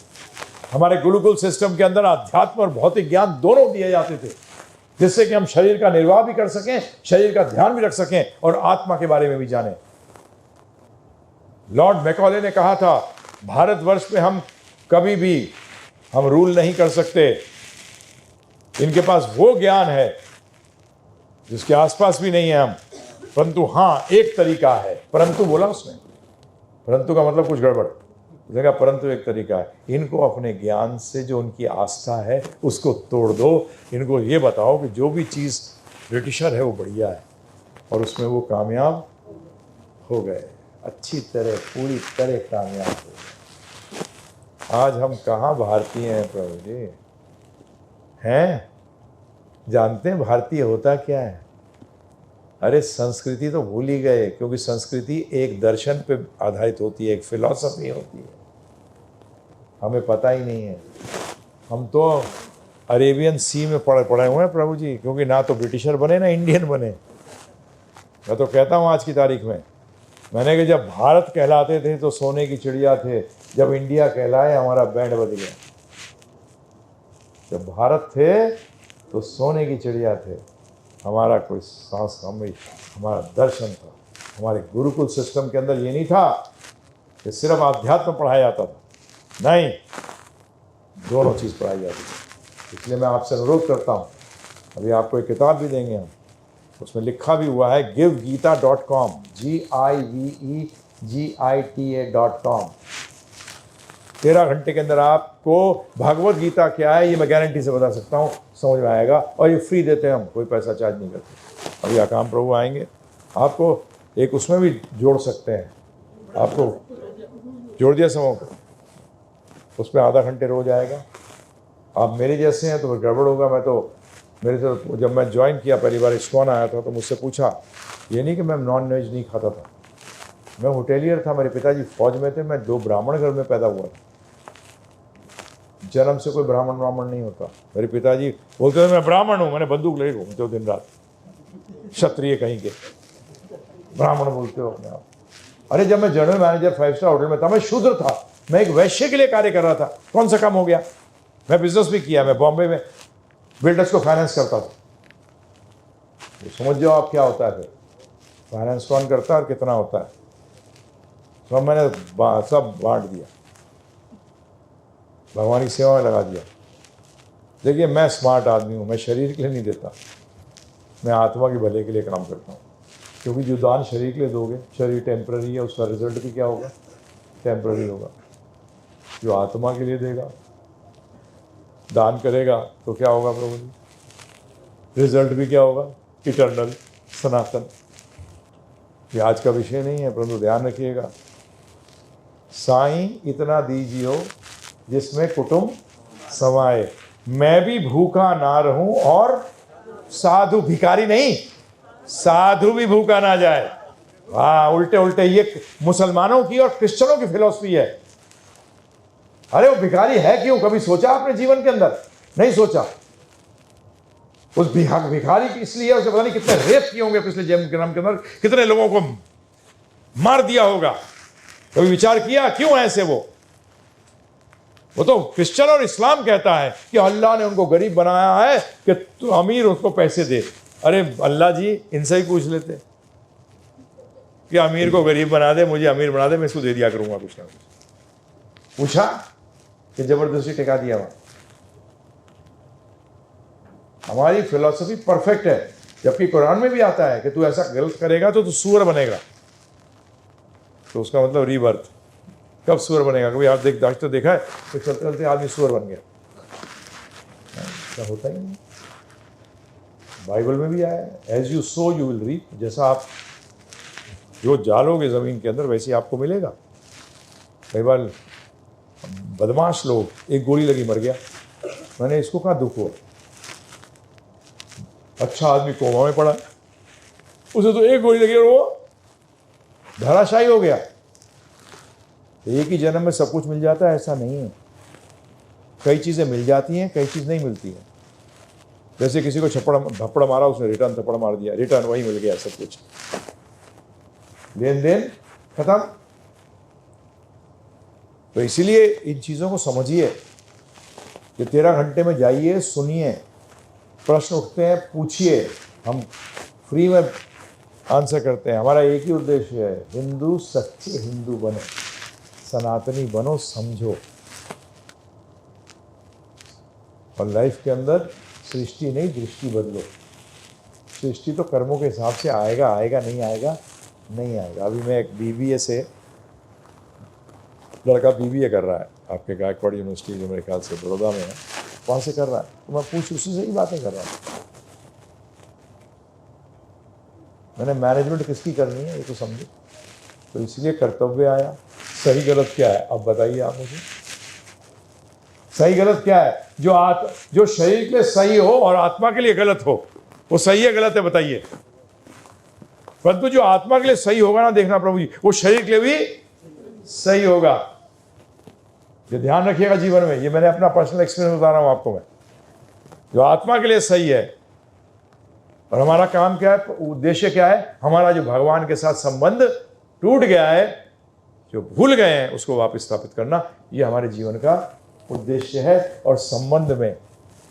हमारे गुरुकुल सिस्टम के अंदर अध्यात्म और भौतिक ज्ञान दोनों दिए जाते थे, जिससे कि हम शरीर का निर्वाह भी कर सकें, शरीर का ध्यान भी रख सकें और आत्मा के बारे में भी जानें। लॉर्ड मैकॉले ने कहा था भारतवर्ष में हम कभी भी हम रूल नहीं कर सकते, इनके पास वो ज्ञान है जिसके आसपास भी नहीं है हम, परंतु हाँ एक तरीका है। परंतु बोला उसने, परंतु का मतलब कुछ गड़बड़, उसने कहा परंतु एक तरीका है, इनको अपने ज्ञान से जो उनकी आस्था है उसको तोड़ दो, इनको ये बताओ कि जो भी चीज़ ब्रिटिशर है वो बढ़िया है, और उसमें वो कामयाब हो गए, अच्छी तरह पूरी तरह कामयाब हो गए। आज हम कहाँ भारतीय हैं प्रभु जी? हैं? जानते हैं भारतीय होता क्या है? अरे संस्कृति तो भूल ही गए, क्योंकि संस्कृति एक दर्शन पे आधारित होती है, एक फिलॉसफी होती है, हमें पता ही नहीं है। हम तो अरेबियन सी में पड़े हुए हैं प्रभु जी, क्योंकि ना तो ब्रिटिशर बने ना इंडियन बने। मैं तो कहता हूँ आज की तारीख में, मैंने कि जब भारत कहलाते थे तो सोने की चिड़िया थे, जब इंडिया कहलाए हमारा बैंड बज गया। जब भारत थे तो सोने की चिड़िया थे, हमारा कोई सांस हमारा दर्शन था। हमारे गुरुकुल सिस्टम के अंदर ये नहीं था कि सिर्फ आध्यात्म पढ़ाया जाता था, नहीं, दोनों चीज़ पढ़ाई जाती थी। इसलिए मैं आपसे अनुरोध करता हूँ, अभी आपको एक किताब भी देंगे हम, उसमें लिखा भी हुआ है givegita.com, GIVEGITA.com। 13 घंटे के अंदर आपको भगवत गीता क्या है ये मैं गारंटी से बता सकता हूँ, समझ में आएगा। और ये फ्री देते हैं हम, कोई पैसा चार्ज नहीं करते। अभी आकाम प्रभु आएंगे, आपको एक उसमें भी जोड़ सकते हैं, आपको जोड़ दिया समूह को, उसमें आधा घंटे रोज आएगा। आप मेरे जैसे हैं तो फिर गड़बड़ होगा। मैं तो मेरे से जब मैं ज्वाइन किया पहली बार इस्कॉन आया था तो मुझसे पूछा, ये नहीं कि मैं नॉन वेज नहीं खाता था, मैं होटेलियर था, मेरे पिताजी फौज में थे, मैं 2 ब्राह्मण घर में पैदा हुआ था, जन्म से कोई ब्राह्मण नहीं होता। मेरे पिताजी बोलते थे मैं ब्राह्मण हूँ, मैंने बंदूक ले घूमते हो दिन रात, क्षत्रिय कहीं के, ब्राह्मण बोलते हो अपने आप। अरे जब मैं जनरल मैनेजर 5 स्टार होटल में था, मैं शूद्र था, मैं एक वैश्य के लिए कार्य कर रहा था, कौन सा काम हो गया? मैं बिजनेस भी किया, मैं बॉम्बे में बिल्डर्स को फाइनेंस करता था। तो समझ जाओ आप क्या होता है फिर, फाइनेंस कौन करता है और कितना होता है, तो मैंने सब बांट दिया, भगवान की सेवा में लगा दिया। देखिए मैं स्मार्ट आदमी हूँ, मैं शरीर के लिए नहीं देता, मैं आत्मा के भले के लिए काम करता हूँ, क्योंकि जो दान शरीर के लिए दोगे, शरीर टेम्पररी है, उसका रिजल्ट भी क्या होगा? टेम्पररी होगा। जो आत्मा के लिए देगा, दान करेगा तो क्या होगा प्रभु जी? रिजल्ट भी क्या होगा? इटर्नल, सनातन। ये आज का विषय नहीं है, परंतु ध्यान रखिएगा साईं इतना दीजियो जिसमें कुटुंब समाए, मैं भी भूखा ना रहूं और साधु, भिखारी नहीं, साधु भी भूखा ना जाए। वाह, उल्टे उल्टे ये मुसलमानों की और क्रिश्चियनों की फिलॉसफी है। अरे वो भिखारी है क्यों, कभी सोचा आपने जीवन के अंदर? नहीं सोचा। उस भिखारी की इसलिए उसे पता नहीं कितने रेप किए होंगे पिछले जन्म के अंदर, कितने लोगों को मार दिया होगा। कभी विचार किया क्यों ऐसे? वो तो क्रिश्चियन और इस्लाम कहता है कि अल्लाह ने उनको गरीब बनाया है कि तू अमीर उसको पैसे दे। अरे अल्लाह जी, इनसे ही पूछ लेते कि अमीर को गरीब बना दे, मुझे अमीर बना दे, मैं इसको दे दिया करूंगा कुछ ना कुछ। पूछा कि जबरदस्ती टिका दिया वहां। हमारी फिलॉसफी परफेक्ट है, जबकि कुरान में भी आता है कि तू ऐसा गलत करेगा तो तू सूअर बनेगा। तो उसका मतलब रीबर्थ। कब सूअर बनेगा? कभी आप तो देखा है तो चलते चलते आदमी सूअर बन गया? ऐसा होता ही नहीं। बाइबल में भी आया है, as you sow you will reap. जैसा आप जो डालोगे जमीन के अंदर वैसे आपको मिलेगा। कई बार बदमाश लोग, एक गोली लगी मर गया, मैंने इसको कहा दुख हो, अच्छा आदमी कोमा में पड़ा, उसे तो एक गोली लगी और वो धराशायी हो गया। एक ही जन्म में सब कुछ मिल जाता है ऐसा नहीं है। कई चीजें मिल जाती हैं, कई चीज नहीं मिलती हैं। जैसे किसी को थप्पड़ मारा, उसने रिटर्न थप्पड़ मार दिया, रिटर्न वही मिल गया, सब कुछ लेन देन खत्म। तो इसीलिए इन चीजों को समझिए कि 13 घंटे में जाइए, सुनिए, प्रश्न उठते हैं पूछिए, हम फ्री में आंसर करते हैं। हमारा एक ही उद्देश्य है, हिंदू सच्चे हिंदू बने, सनातनी बनो, समझो। और लाइफ के अंदर सृष्टि नहीं, दृष्टि बदलो। सृष्टि तो कर्मों के हिसाब से आएगा, आएगा नहीं आएगा, नहीं आएगा। अभी मैं एक बीबीए से, लड़का बीबीए कर रहा है आपके गायकवाड़ यूनिवर्सिटी, जो मेरे ख्याल से बड़ौदा में है, वहाँ से कर रहा है। तो मैं उसी से ही बातें कर रहा हूँ। मैंने मैनेजमेंट किसकी करनी है ये तो समझो। तो इसलिए कर्तव्य आया। सही गलत क्या है अब बताइए आप मुझे? सही गलत क्या है? जो शरीर के लिए सही हो और आत्मा के लिए गलत हो, वो सही है गलत है बताइए? परंतु जो आत्मा के लिए सही होगा ना, देखना प्रभु जी, वो शरीर के लिए भी सही होगा। ये ध्यान रखिएगा जीवन में। ये मैंने अपना पर्सनल एक्सपीरियंस बता रहा हूं आपको मैं। जो आत्मा के लिए सही है, और हमारा काम क्या है, उद्देश्य क्या है? हमारा जो भगवान के साथ संबंध टूट गया है, जो भूल गए हैं, उसको वापस स्थापित करना, ये हमारे जीवन का उद्देश्य है। और संबंध में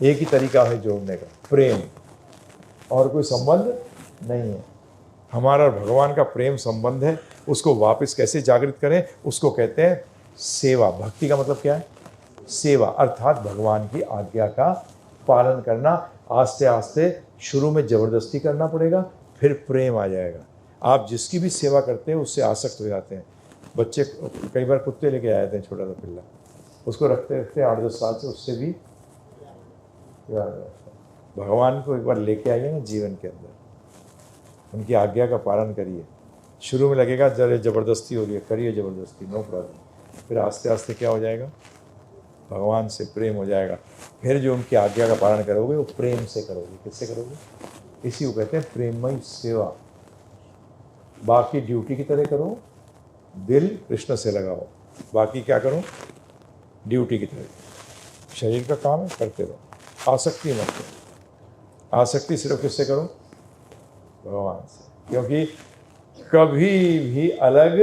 एक ही तरीका है जोड़ने का, प्रेम, और कोई संबंध नहीं है। हमारा भगवान का प्रेम संबंध है। उसको वापस कैसे जागृत करें? उसको कहते हैं सेवा। भक्ति का मतलब क्या है? सेवा, अर्थात भगवान की आज्ञा का पालन करना। आस्ते आस्ते शुरू में जबरदस्ती करना पड़ेगा, फिर प्रेम आ जाएगा। आप जिसकी भी सेवा करते हैं उससे आसक्त हो जाते हैं। बच्चे कई बार कुत्ते लेके आए थे, छोटा सा पिल्ला, उसको रखते रखते 8-10 साल से उससे भी भगवान को एक बार लेके आइए ना जीवन के अंदर, उनकी आज्ञा का पालन करिए। शुरू में लगेगा जरा ज़बरदस्ती हो रही है, करिए ज़बरदस्ती, नो प्रॉब्लम। फिर आस्ते आस्ते क्या हो जाएगा? भगवान से प्रेम हो जाएगा। फिर जो उनकी आज्ञा का पालन करोगे वो प्रेम से करोगे। किससे करोगे? इसी को कहते हैं प्रेममय सेवा। बाकी ड्यूटी की तरह करो, दिल कृष्ण से लगाओ। बाकी क्या करो? ड्यूटी की तरह। शरीर का काम है, करते रहो, आसक्ति मत करो। आसक्ति सिर्फ किससे करो? भगवान से, क्योंकि कभी भी अलग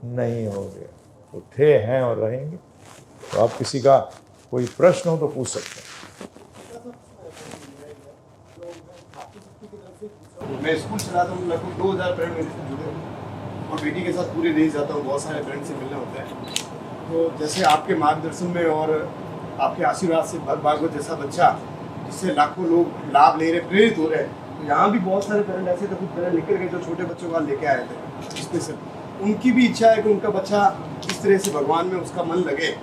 नहीं होंगे, उठे हैं और रहेंगे। तो आप किसी का कोई प्रश्न हो तो पूछ सकते हैं। मैं स्कूल चलाता हूँ, लगभग 2000 पेरेंट मेरे से जुड़े हैं और बेटी के साथ पूरे देश जाता हूँ, बहुत सारे पेरेंट से मिलना होता है। तो जैसे आपके मार्गदर्शन में और आपके आशीर्वाद से भागवत जैसा बच्चा, जिससे लाखों लोग लाभ ले रहे, प्रेरित हो रहे हैं, तो यहाँ भी बहुत सारे पेरेंट ऐसे थे, कुछ पेरेंट निकल गए जो छोटे बच्चों का लेके आए थे स्पेशल। उनकी भी इच्छा है कि उनका बच्चा इस तरह से भगवान में उसका मन लगे,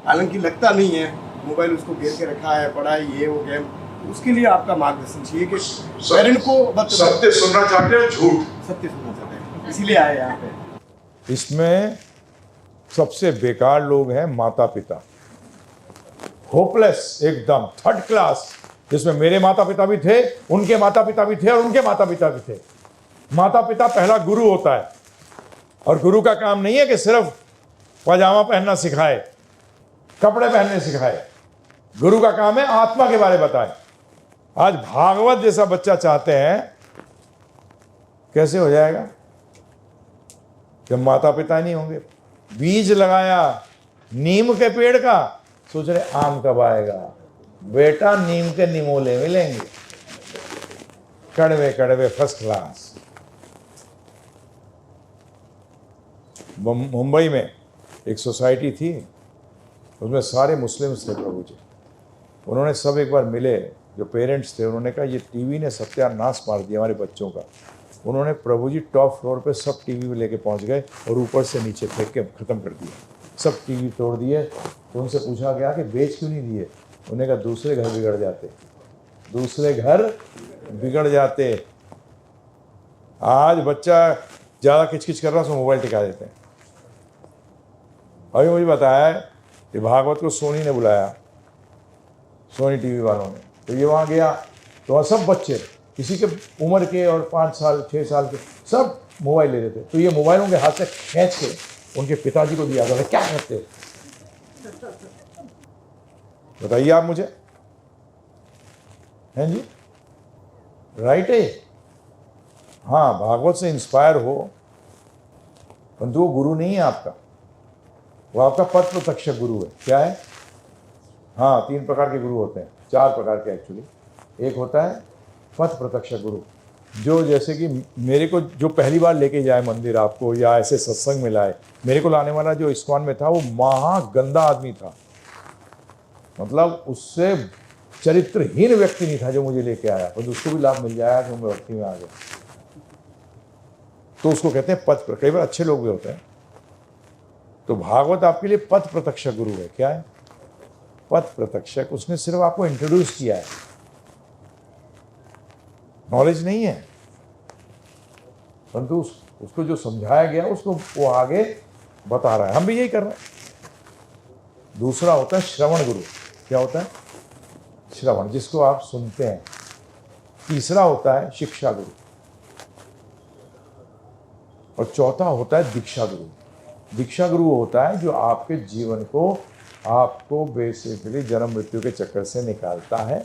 हालांकि लगता नहीं है, मोबाइल उसको घेर के रखा है, पढ़ाई, ये वो गेम। उसके लिए आपका मार्गदर्शन चाहिए कि पेरेंट को सत्य सुनना चाहते हैं, झूठ सत्य सुनना चाहते हैं, इसीलिए आए यहाँ पे। इसमें सबसे बेकार लोग हैं माता पिता, होपलेस, एकदम थर्ड क्लास, जिसमें मेरे माता पिता भी थे, उनके माता पिता भी थे और उनके माता पिता भी थे। माता पिता पहला गुरु होता है, और गुरु का काम नहीं है कि सिर्फ पजामा पहनना सिखाए, कपड़े पहनने सिखाए। गुरु का काम है आत्मा के बारे में बताए। आज भागवत जैसा बच्चा चाहते हैं, कैसे हो जाएगा जब माता पिता नहीं होंगे? बीज लगाया नीम के पेड़ का, सोच रहे आम कब आएगा। बेटा नीम के निमोले मिलेंगे, कड़वे कड़वे, फर्स्ट क्लास। मुंबई में एक सोसाइटी थी, उसमें सारे मुस्लिम्स थे प्रभु जी। उन्होंने सब एक बार मिले, जो पेरेंट्स थे, उन्होंने कहा ये टीवी ने सत्यानाश मार दिया हमारे बच्चों का। उन्होंने प्रभु जी टॉप फ्लोर पे सब टीवी लेके पहुंच गए और ऊपर से नीचे फेंक के ख़त्म कर दिया, सब टीवी तोड़ दिए। तो उनसे पूछा गया कि बेच क्यों नहीं दिए? उन्होंने कहा दूसरे घर बिगड़ जाते, दूसरे घर बिगड़ जाते। आज बच्चा ज़्यादा किचकिच कर रहा है, उसको मोबाइल टिका देते हैं। अभी मुझे बताया कि भागवत को सोनी ने बुलाया, सोनी टीवी वालों ने, तो ये वहाँ गया तो वहाँ सब बच्चे, किसी के उम्र के और 5 साल 6 साल के, सब मोबाइल ले रहे थे। तो ये मोबाइल उनके हाथ से खींच के उनके पिताजी को दिया। था क्या करते हो, बताइए आप मुझे, हैं जी? राइट है। हाँ, भागवत से इंस्पायर हो, परंतु वो गुरु नहीं है आपका, वो आपका पथ प्रत्यक्ष गुरु है। क्या है? हाँ, 3 प्रकार के गुरु होते हैं, 4 प्रकार के एक्चुअली। एक होता है पथ प्रत्यक्ष गुरु, जो जैसे कि मेरे को जो पहली बार लेके जाए मंदिर आपको, या ऐसे सत्संग में लाए। मेरे को लाने वाला जो इस्कॉन में था, वो महा गंदा आदमी था, मतलब उससे चरित्रहीन व्यक्ति नहीं था जो मुझे लेके आया, और उसको भी लाभ मिल जाएगा कि मैं भक्ति में आ गया। तो उसको कहते हैं पथ। कई बार अच्छे लोग भी होते हैं। तो भागवत आपके लिए पथ प्रत्यक्ष गुरु है। क्या है पथ प्रत्यक्षक? उसने सिर्फ आपको इंट्रोड्यूस किया है, नॉलेज नहीं है, परंतु उसको जो समझाया गया उसको वो आगे बता रहा है। हम भी यही कर रहे हैं। दूसरा होता है श्रवण गुरु। क्या होता है? श्रवण, जिसको आप सुनते हैं। तीसरा होता है शिक्षा गुरु, और चौथा होता है दीक्षा गुरु। दीक्षा गुरु होता है जो आपके जीवन को, आपको बेसिकली जन्म मृत्यु के चक्कर से निकालता है।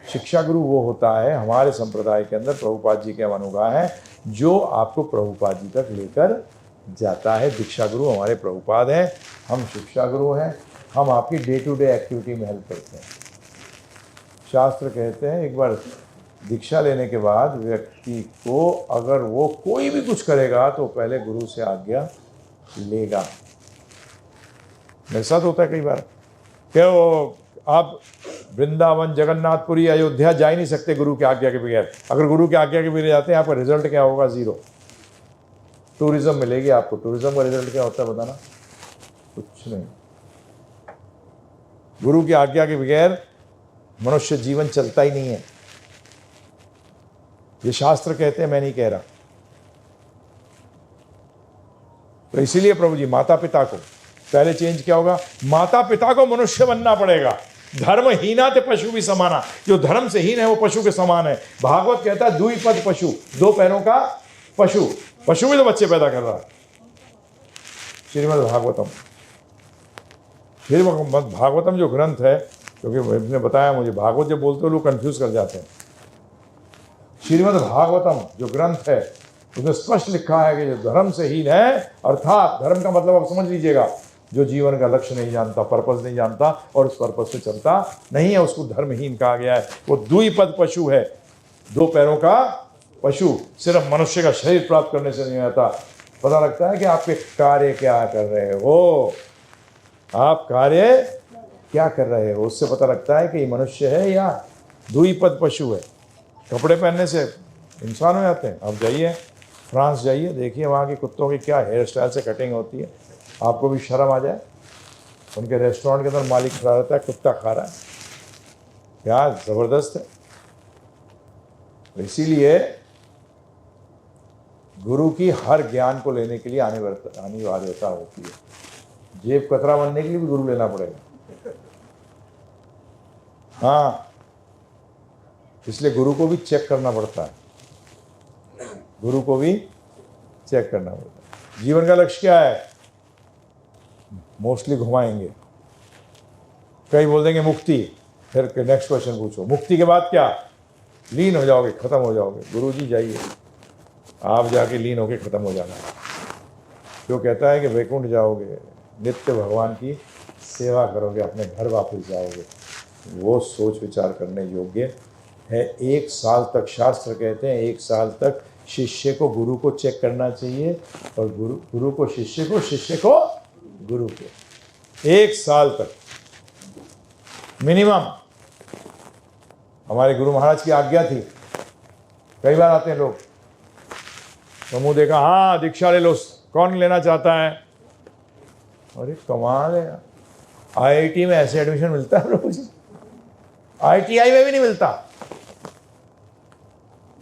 शिक्षा गुरु वो होता है, हमारे संप्रदाय के अंदर प्रभुपाद जी के अनुगाह है, जो आपको प्रभुपाद जी तक लेकर जाता है। दीक्षा गुरु हमारे प्रभुपाद हैं, हम शिक्षा गुरु हैं। हम आपकी डे टू डे एक्टिविटी में हेल्प करते हैं। शास्त्र कहते हैं एक बार दीक्षा लेने के बाद व्यक्ति को, अगर वो कोई भी कुछ करेगा तो पहले गुरु से आज्ञा लेगा। मेरे साथ होता है कई बार, क्या वो आप वृंदावन, जगन्नाथपुरी, अयोध्या जा ही नहीं सकते गुरु की आज्ञा के बगैर। अगर गुरु की आज्ञा के बगैर जाते हैं, आपका रिजल्ट क्या होगा? 0। टूरिज्म मिलेगी आपको। टूरिज्म का रिजल्ट क्या होता है बताना? कुछ नहीं। गुरु की आज्ञा के बगैर मनुष्य जीवन चलता ही नहीं है। ये शास्त्र कहते हैं, मैं नहीं कह रहा। तो इसीलिए प्रभु जी माता पिता को पहले चेंज क्या होगा? माता पिता को मनुष्य बनना पड़ेगा। धर्महीना ते पशु भी समाना, जो धर्म से हीन है वो पशु के समान है। भागवत कहता है द्विपद पशु, 2 पैरों का पशु। पशु भी तो बच्चे पैदा कर रहा है। श्रीमद् भागवतम, श्रीमद् भागवतम जो ग्रंथ है, क्योंकि उसने बताया मुझे, भागवत जब बोलते हो लोग कंफ्यूज कर जाते हैं। श्रीमद् भागवतम जो ग्रंथ है, उसमें स्पष्ट लिखा है कि जो धर्म से हीन है, अर्थात धर्म का मतलब आप समझ लीजिएगा, जो जीवन का लक्ष्य नहीं जानता, पर्पस नहीं जानता और उस पर्पस से चलता नहीं है, उसको धर्महीन कहा गया है। वो द्विपद पशु है, 2 पैरों का पशु। सिर्फ मनुष्य का शरीर प्राप्त करने से नहीं आता, पता लगता है कि आपके कार्य क्या कर रहे हो, आप कार्य क्या कर रहे हो, उससे पता लगता है कि ये मनुष्य है या द्विपद पशु है। कपड़े पहनने से इंसान हो जाते हैं। आप जाइए फ्रांस, जाइए, देखिए वहाँ के कुत्तों की क्या हेयर स्टाइल से कटिंग होती है, आपको भी शर्म आ जाए। उनके रेस्टोरेंट के अंदर मालिक खड़ा रहता है, कुत्ता खा रहा है, क्या ज़बरदस्त है। इसीलिए गुरु की हर ज्ञान को लेने के लिए अनिवार्यता होती है। जेब कतरा बनने के लिए भी गुरु लेना पड़ेगा। हाँ, इसलिए गुरु को भी चेक करना पड़ता है, गुरु को भी चेक करना पड़ता है। जीवन का लक्ष्य क्या है? मोस्टली घुमाएंगे, कई बोल देंगे मुक्ति, फिर नेक्स्ट क्वेश्चन पूछो मुक्ति के बाद क्या? लीन हो जाओगे, खत्म हो जाओगे। गुरु जी जाइए, आप जाके लीन होके खत्म हो जाना। जो कहता है कि वैकुंठ जाओगे, नित्य भगवान की सेवा करोगे, अपने घर वापस जाओगे, वो सोच विचार करने योग्य है। 1 साल तक, शास्त्र कहते हैं 1 साल तक शिष्य को गुरु को चेक करना चाहिए, और गुरु को शिष्य को, शिष्य को गुरु को। 1 साल तक मिनिमम। हमारे गुरु महाराज की आज्ञा थी। कई बार आते हैं लोग, तो मुंह देखा, हाँ दीक्षा ले लो, कौन लेना चाहता है? अरे कमाल है, IIT में ऐसे एडमिशन मिलता है रोज, ITI में भी नहीं मिलता।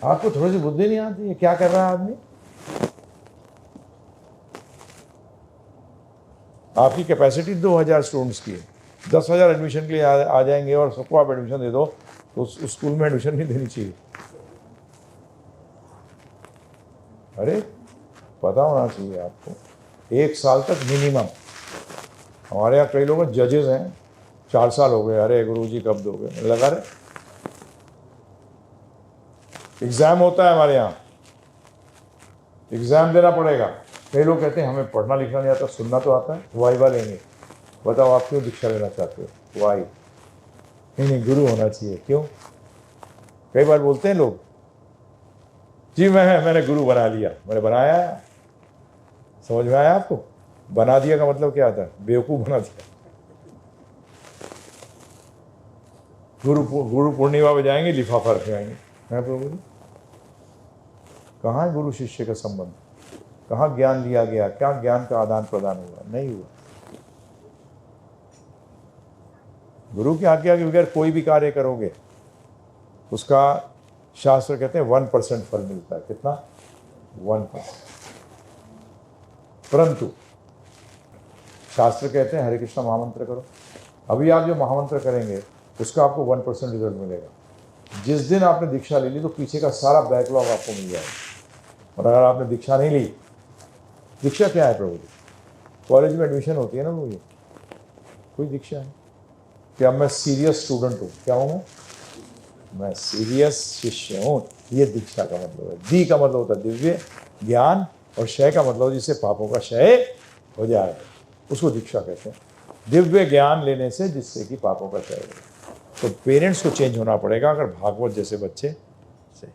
आपको थोड़ी सी बुद्धि नहीं आती है, क्या कर रहा है आदमी? आपकी कैपेसिटी 2000 स्टूडेंट्स की है, 10,000 एडमिशन के लिए आ जाएंगे, और सबको आप एडमिशन दे दो, तो उस स्कूल में एडमिशन नहीं देनी चाहिए। अरे पता होना चाहिए आपको। 1 साल तक मिनिमम। हमारे यहाँ कई लोग जजेस हैं, 4 साल हो गए, अरे गुरुजी कब दोगे? लगा रहे, एग्जाम होता है हमारे यहाँ, एग्जाम देना पड़ेगा। कई लोग कहते हैं हमें पढ़ना लिखना नहीं आता, सुनना तो आता है, वाइवा लेंगे। बताओ आप क्यों दीक्षा लेना चाहते हो? वाई नहीं, गुरु होना चाहिए। क्यों? कई बार बोलते हैं लोग, जी मैंने गुरु बना लिया। मैंने बनाया, समझ में आया आपको? बना दिया का मतलब क्या आता है? बेवकूफ बना दिया। गुरु पूर्णिमा में जाएंगे, लिफाफा रखे आएंगे, हैं प्रभु जी? कहाँ है गुरु शिष्य का संबंध? कहाँ ज्ञान लिया गया? क्या ज्ञान का आदान प्रदान हुआ? नहीं हुआ। गुरु की आज्ञा के बगैर कोई भी कार्य करोगे, उसका शास्त्र कहते हैं 1% फल मिलता है। कितना? 1%। परंतु शास्त्र कहते हैं हरे कृष्णा महामंत्र करो। अभी आप जो महामंत्र करेंगे उसका आपको 1% रिजल्ट मिलेगा। जिस दिन आपने दीक्षा ले ली तो पीछे का सारा बैकलॉग आपको मिल जाएगा। और अगर आपने दीक्षा नहीं ली, दीक्षा क्या है प्रभु जी? कॉलेज में एडमिशन होती है ना वो, ये कोई दीक्षा है कि अब मैं सीरियस स्टूडेंट हूँ? क्या हूँ मैं सीरियस शिष्य हूँ। ये दीक्षा का मतलब है। दी का मतलब होता है दिव्य ज्ञान, और क्षय का मतलब जिससे पापों का क्षय हो जाए, उसको दीक्षा कहते हैं। दिव्य ज्ञान लेने से जिससे कि पापों का क्षय हो। तो पेरेंट्स को चेंज होना पड़ेगा अगर भागवत जैसे बच्चे सही।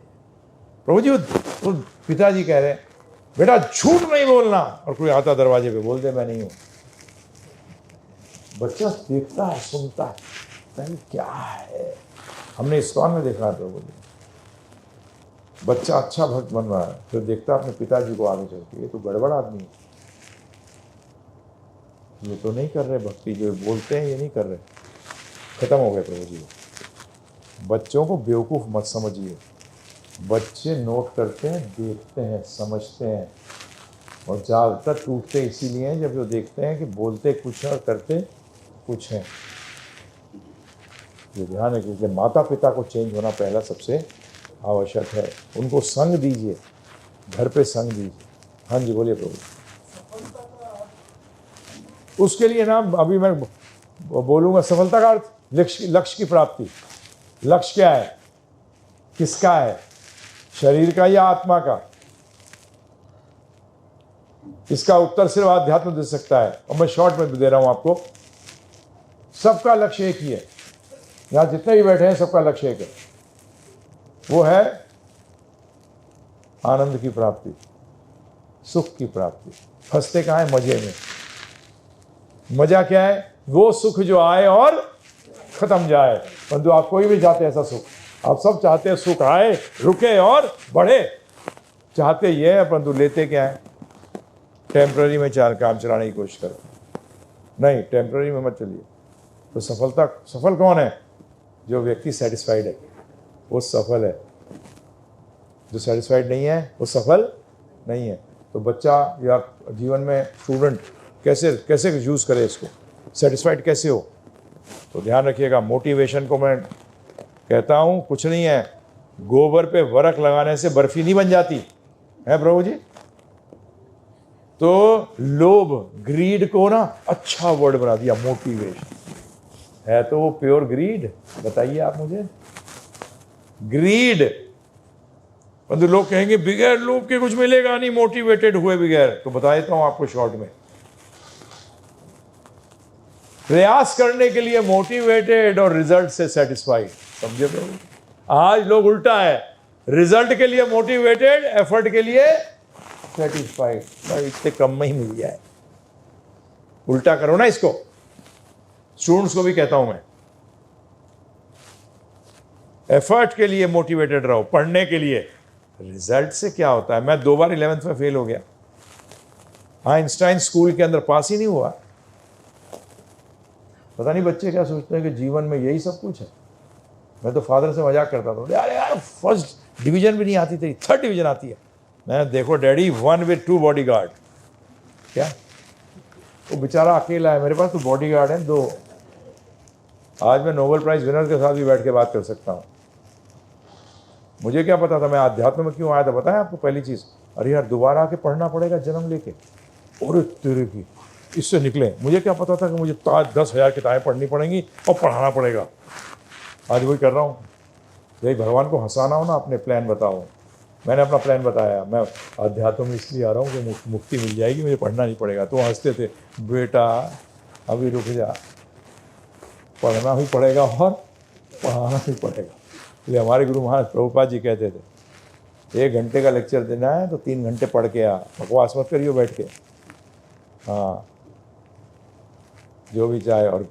प्रभु जी वो पिताजी कह रहे हैं बेटा झूठ नहीं बोलना, और कोई आता दरवाजे पे बोल दे मैं नहीं हूँ। बच्चा देखता है, सुनता है, क्या है। हमने इस्कॉन में देखा है प्रभु जी, बच्चा अच्छा भक्त बन रहा है, फिर देखता है अपने पिताजी को आगे चलते, ये तो गड़बड़ आदमी है, ये तो नहीं कर रहे भक्ति, जो बोलते हैं ये नहीं कर रहे। खत्म हो गए प्रभु जी। बच्चों को बेवकूफ़ मत समझिए। बच्चे नोट करते हैं, देखते हैं, समझते हैं, और ज़्यादातर टूटते इसीलिए हैं जब वो देखते हैं कि बोलते कुछ हैं और करते कुछ हैं। ये ध्यान रखिए। इसलिए माता पिता को चेंज होना पहला सबसे आवश्यक है। उनको संग दीजिए, घर पे संग दीजिए। हाँ जी बोलिए प्रभु। उसके लिए ना अभी मैं बोलूँगा सफलता का अर्थ लक्ष्य की प्राप्ति। लक्ष्य क्या है? किसका है? शरीर का या आत्मा का? इसका उत्तर सिर्फ आध्यात्म दे सकता है, और मैं शॉर्ट में दे रहा हूं आपको। सबका लक्ष्य एक ही है। यहां जितने भी बैठे हैं सबका लक्ष्य एक है, वो है आनंद की प्राप्ति, सुख की प्राप्ति। फंसते कहाँ है? मजे में। मजा क्या है? वो सुख जो आए और खत्म जाए। परंतु आप कोई भी चाहते ऐसा सुख? आप सब चाहते हैं सुख आए, रुके और बढ़े। चाहते ये है, परंतु लेते क्या है? टेम्पररी में काम चलाने की कोशिश करो। नहीं, टेम्पररी में मत चलिए। तो सफल कौन है? जो व्यक्ति सेटिस्फाइड है वो सफल है। जो सेटिस्फाइड नहीं है वो सफल नहीं है। तो बच्चा या जीवन में स्टूडेंट कैसे कैसे यूज़ करें इसको, सेटिस्फाइड कैसे हो। तो ध्यान रखिएगा, मोटिवेशन को मैं कहता हूँ कुछ नहीं है, गोबर पे वरख लगाने से बर्फी नहीं बन जाती है प्रभु जी। तो लोभ, ग्रीड को ना अच्छा वर्ड बना दिया, मोटिवेशन है तो वो प्योर ग्रीड, बताइए आप मुझे। ग्रीड, परंतु लोग कहेंगे बगैर लोभ के कुछ मिलेगा नहीं, मोटिवेटेड हुए बगैर। तो बता देता हूं आपको शॉर्ट में, प्रयास करने के लिए मोटिवेटेड और रिजल्ट से सेटिस्फाइड, समझे प्रभु। आज लोग उल्टा है, रिजल्ट के लिए मोटिवेटेड, एफर्ट के लिए सेटिस्फाइड। भाई इतने कम में ही मिल जाए, उल्टा करो ना इसको। स्टूडेंट्स को भी कहता हूं मैं, एफर्ट के लिए मोटिवेटेड रहो, पढ़ने के लिए। रिजल्ट से क्या होता है, मैं 2 बार 11th में फेल हो गया, आइंस्टाइन स्कूल के अंदर पास ही नहीं हुआ। पता नहीं बच्चे क्या सोचते हैं कि जीवन में यही सब कुछ है। मैं तो फादर से मजाक करता था, यार यार फर्स्ट डिवीजन भी नहीं आती तेरी, 3rd डिवीजन आती है। मैं देखो डैडी 1 with 2 बॉडीगार्ड, क्या वो बेचारा अकेला है, मेरे पास तो बॉडीगार्ड है 2। आज मैं नोबेल प्राइज विनर के साथ भी बैठ के बात कर सकता हूँ। मुझे क्या पता था मैं आध्यात्म में क्यों आया था, बताया आपको पहली चीज़, अरे यार दोबारा आके पढ़ना पड़ेगा जन्म लेके, और तेरे की इससे निकले। मुझे क्या पता था कि मुझे 10,000 किताबें पढ़नी पड़ेंगी और पढ़ाना पड़ेगा। आज वही कर रहा हूँ। यही भगवान को हंसाना हो ना, अपने प्लान बताओ। मैंने अपना प्लान बताया, मैं अध्यात्म में इसलिए आ रहा हूँ कि मुक्ति मिल जाएगी, मुझे पढ़ना नहीं पड़ेगा। तो हंसते थे, बेटा अभी रुक जा, पढ़ना भी पड़ेगा और पढ़ाना भी पड़ेगा। इसलिए हमारे गुरु महाराज प्रभुपाद जी कहते थे 1 घंटे का लेक्चर देना है तो 3 घंटे पढ़ के आ, बकवास मत करियो बैठ के। हाँ जो भी चाहे। और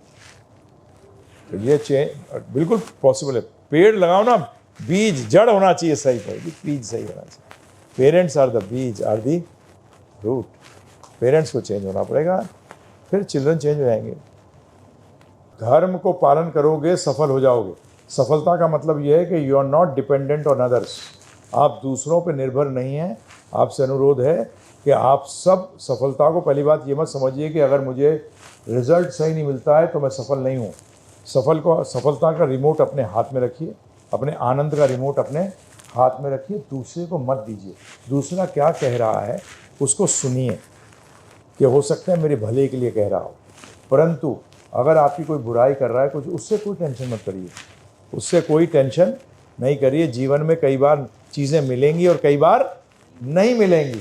तो ये चेंज बिल्कुल पॉसिबल है। पेड़ लगाओ ना, बीज जड़ होना चाहिए सही पर, बीज सही होना चाहिए। Parents are the bees, are the root. Parents को चेंज होना पड़ेगा, फिर चिल्ड्रन चेंज हो जाएंगे। धर्म को पालन करोगे सफल हो जाओगे। सफलता का मतलब यह है कि you are not dependent on others, आप दूसरों पर निर्भर नहीं हैं। आपसे अनुरोध है कि आप सब सफलता को, पहली बात ये मत समझिए कि अगर मुझे रिजल्ट सही नहीं मिलता है तो मैं सफल नहीं हूँ। सफलता का रिमोट अपने हाथ में रखिए, अपने आनंद का रिमोट अपने हाथ में रखिए, दूसरे को मत दीजिए। दूसरा क्या कह रहा है उसको सुनिए, कि हो सकता है मेरे भले के लिए कह रहा हो, परंतु अगर आपकी कोई बुराई कर रहा है कुछ, उससे कोई टेंशन मत करिए, उससे कोई टेंशन नहीं करिए। जीवन में कई बार चीज़ें मिलेंगी और कई बार नहीं मिलेंगी,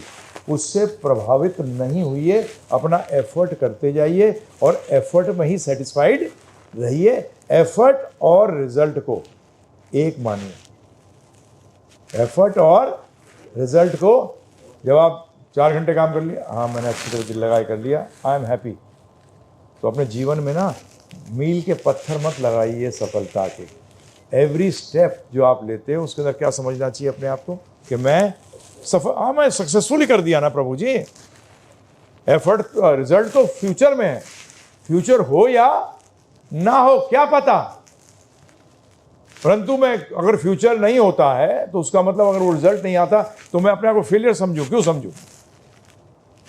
उससे प्रभावित नहीं हुई। अपना एफर्ट करते जाइए और एफर्ट में ही सेटिस्फाइड रहिए। एफर्ट और रिजल्ट को एक मानिए। एफर्ट और रिजल्ट को, जब आप 4 घंटे काम कर लिया, हाँ मैंने अच्छी तरह दिल लगाए कर लिया, आई एम हैप्पी, तो अपने जीवन में ना मील के पत्थर मत लगाइए सफलता के। एवरी स्टेप जो आप लेते हो उसके अंदर क्या समझना चाहिए अपने आप को, कि मैं मैं सक्सेसफुली कर दिया ना प्रभु जी। एफर्ट रिजल्ट तो फ्यूचर में है, फ्यूचर हो या ना हो क्या पता, परंतु मैं अगर फ्यूचर नहीं होता है तो उसका मतलब अगर वो रिजल्ट नहीं आता तो मैं अपने आप को फेलियर समझूं, क्यों समझूं।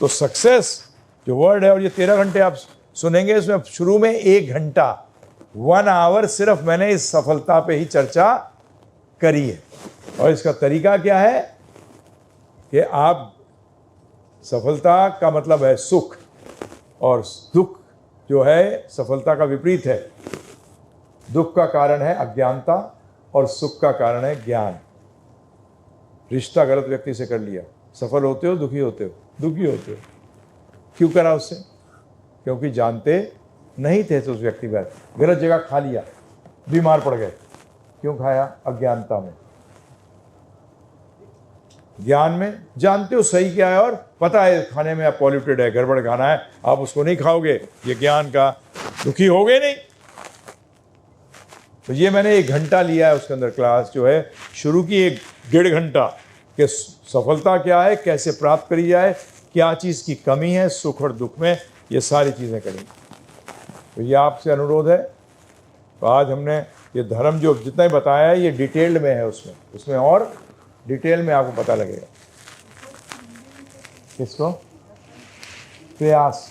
तो सक्सेस जो वर्ड है, और ये 13 घंटे आप सुनेंगे, इसमें शुरू में 1 घंटा 1 आवर सिर्फ मैंने इस सफलता पे ही चर्चा करी है। और इसका तरीका क्या है कि आप, सफलता का मतलब है सुख, और दुख जो है सफलता का विपरीत है। दुख का कारण है अज्ञानता और सुख का कारण है ज्ञान। रिश्ता गलत व्यक्ति से कर लिया, सफल होते हो दुखी होते हो, दुखी होते हो। क्यों करा उससे? क्योंकि जानते नहीं थे तो उस व्यक्ति पर, गलत जगह खा लिया, बीमार पड़ गए। क्यों खाया? अज्ञानता में। ज्ञान में जानते हो सही क्या है और पता है खाने में आप पॉल्यूटेड है, गड़बड़ खाना है, आप उसको नहीं खाओगे, ये ज्ञान का, दुखी हो गए नहीं। तो ये मैंने 1 घंटा लिया है, उसके अंदर क्लास जो है शुरू की 1.5 घंटा, कि सफलता क्या है, कैसे प्राप्त करी जाए, क्या चीज़ की कमी है सुख और दुख में, ये सारी चीज़ें करेंगे। तो ये आपसे अनुरोध है। तो आज हमने ये धर्म जो जितना ही बताया है ये डिटेल्ड में है, उसमें और डिटेल में आपको पता लगेगा। किसको? प्रयास।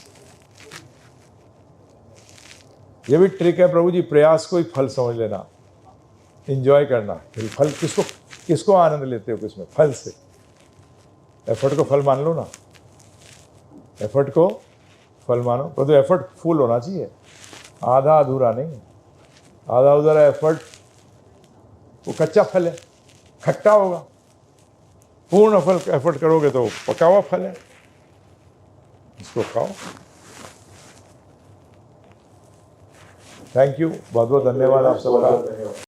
ये भी ट्रिक है प्रभु जी, प्रयास को ही फल समझ लेना, इंजॉय करना। फिर फल किसको आनंद लेते हो किसमें? फल से। एफर्ट को फल मान लो ना, एफर्ट को फल मानो। पर तो एफर्ट फुल होना चाहिए, आधा अधूरा नहीं। आधा अधूरा एफर्ट वो कच्चा फल है, खट्टा होगा। पूर्ण फल एफर्ट करोगे तो पका हुआ फल है, इसको खाओ। थैंक यू, बहुत बहुत धन्यवाद आप सबका।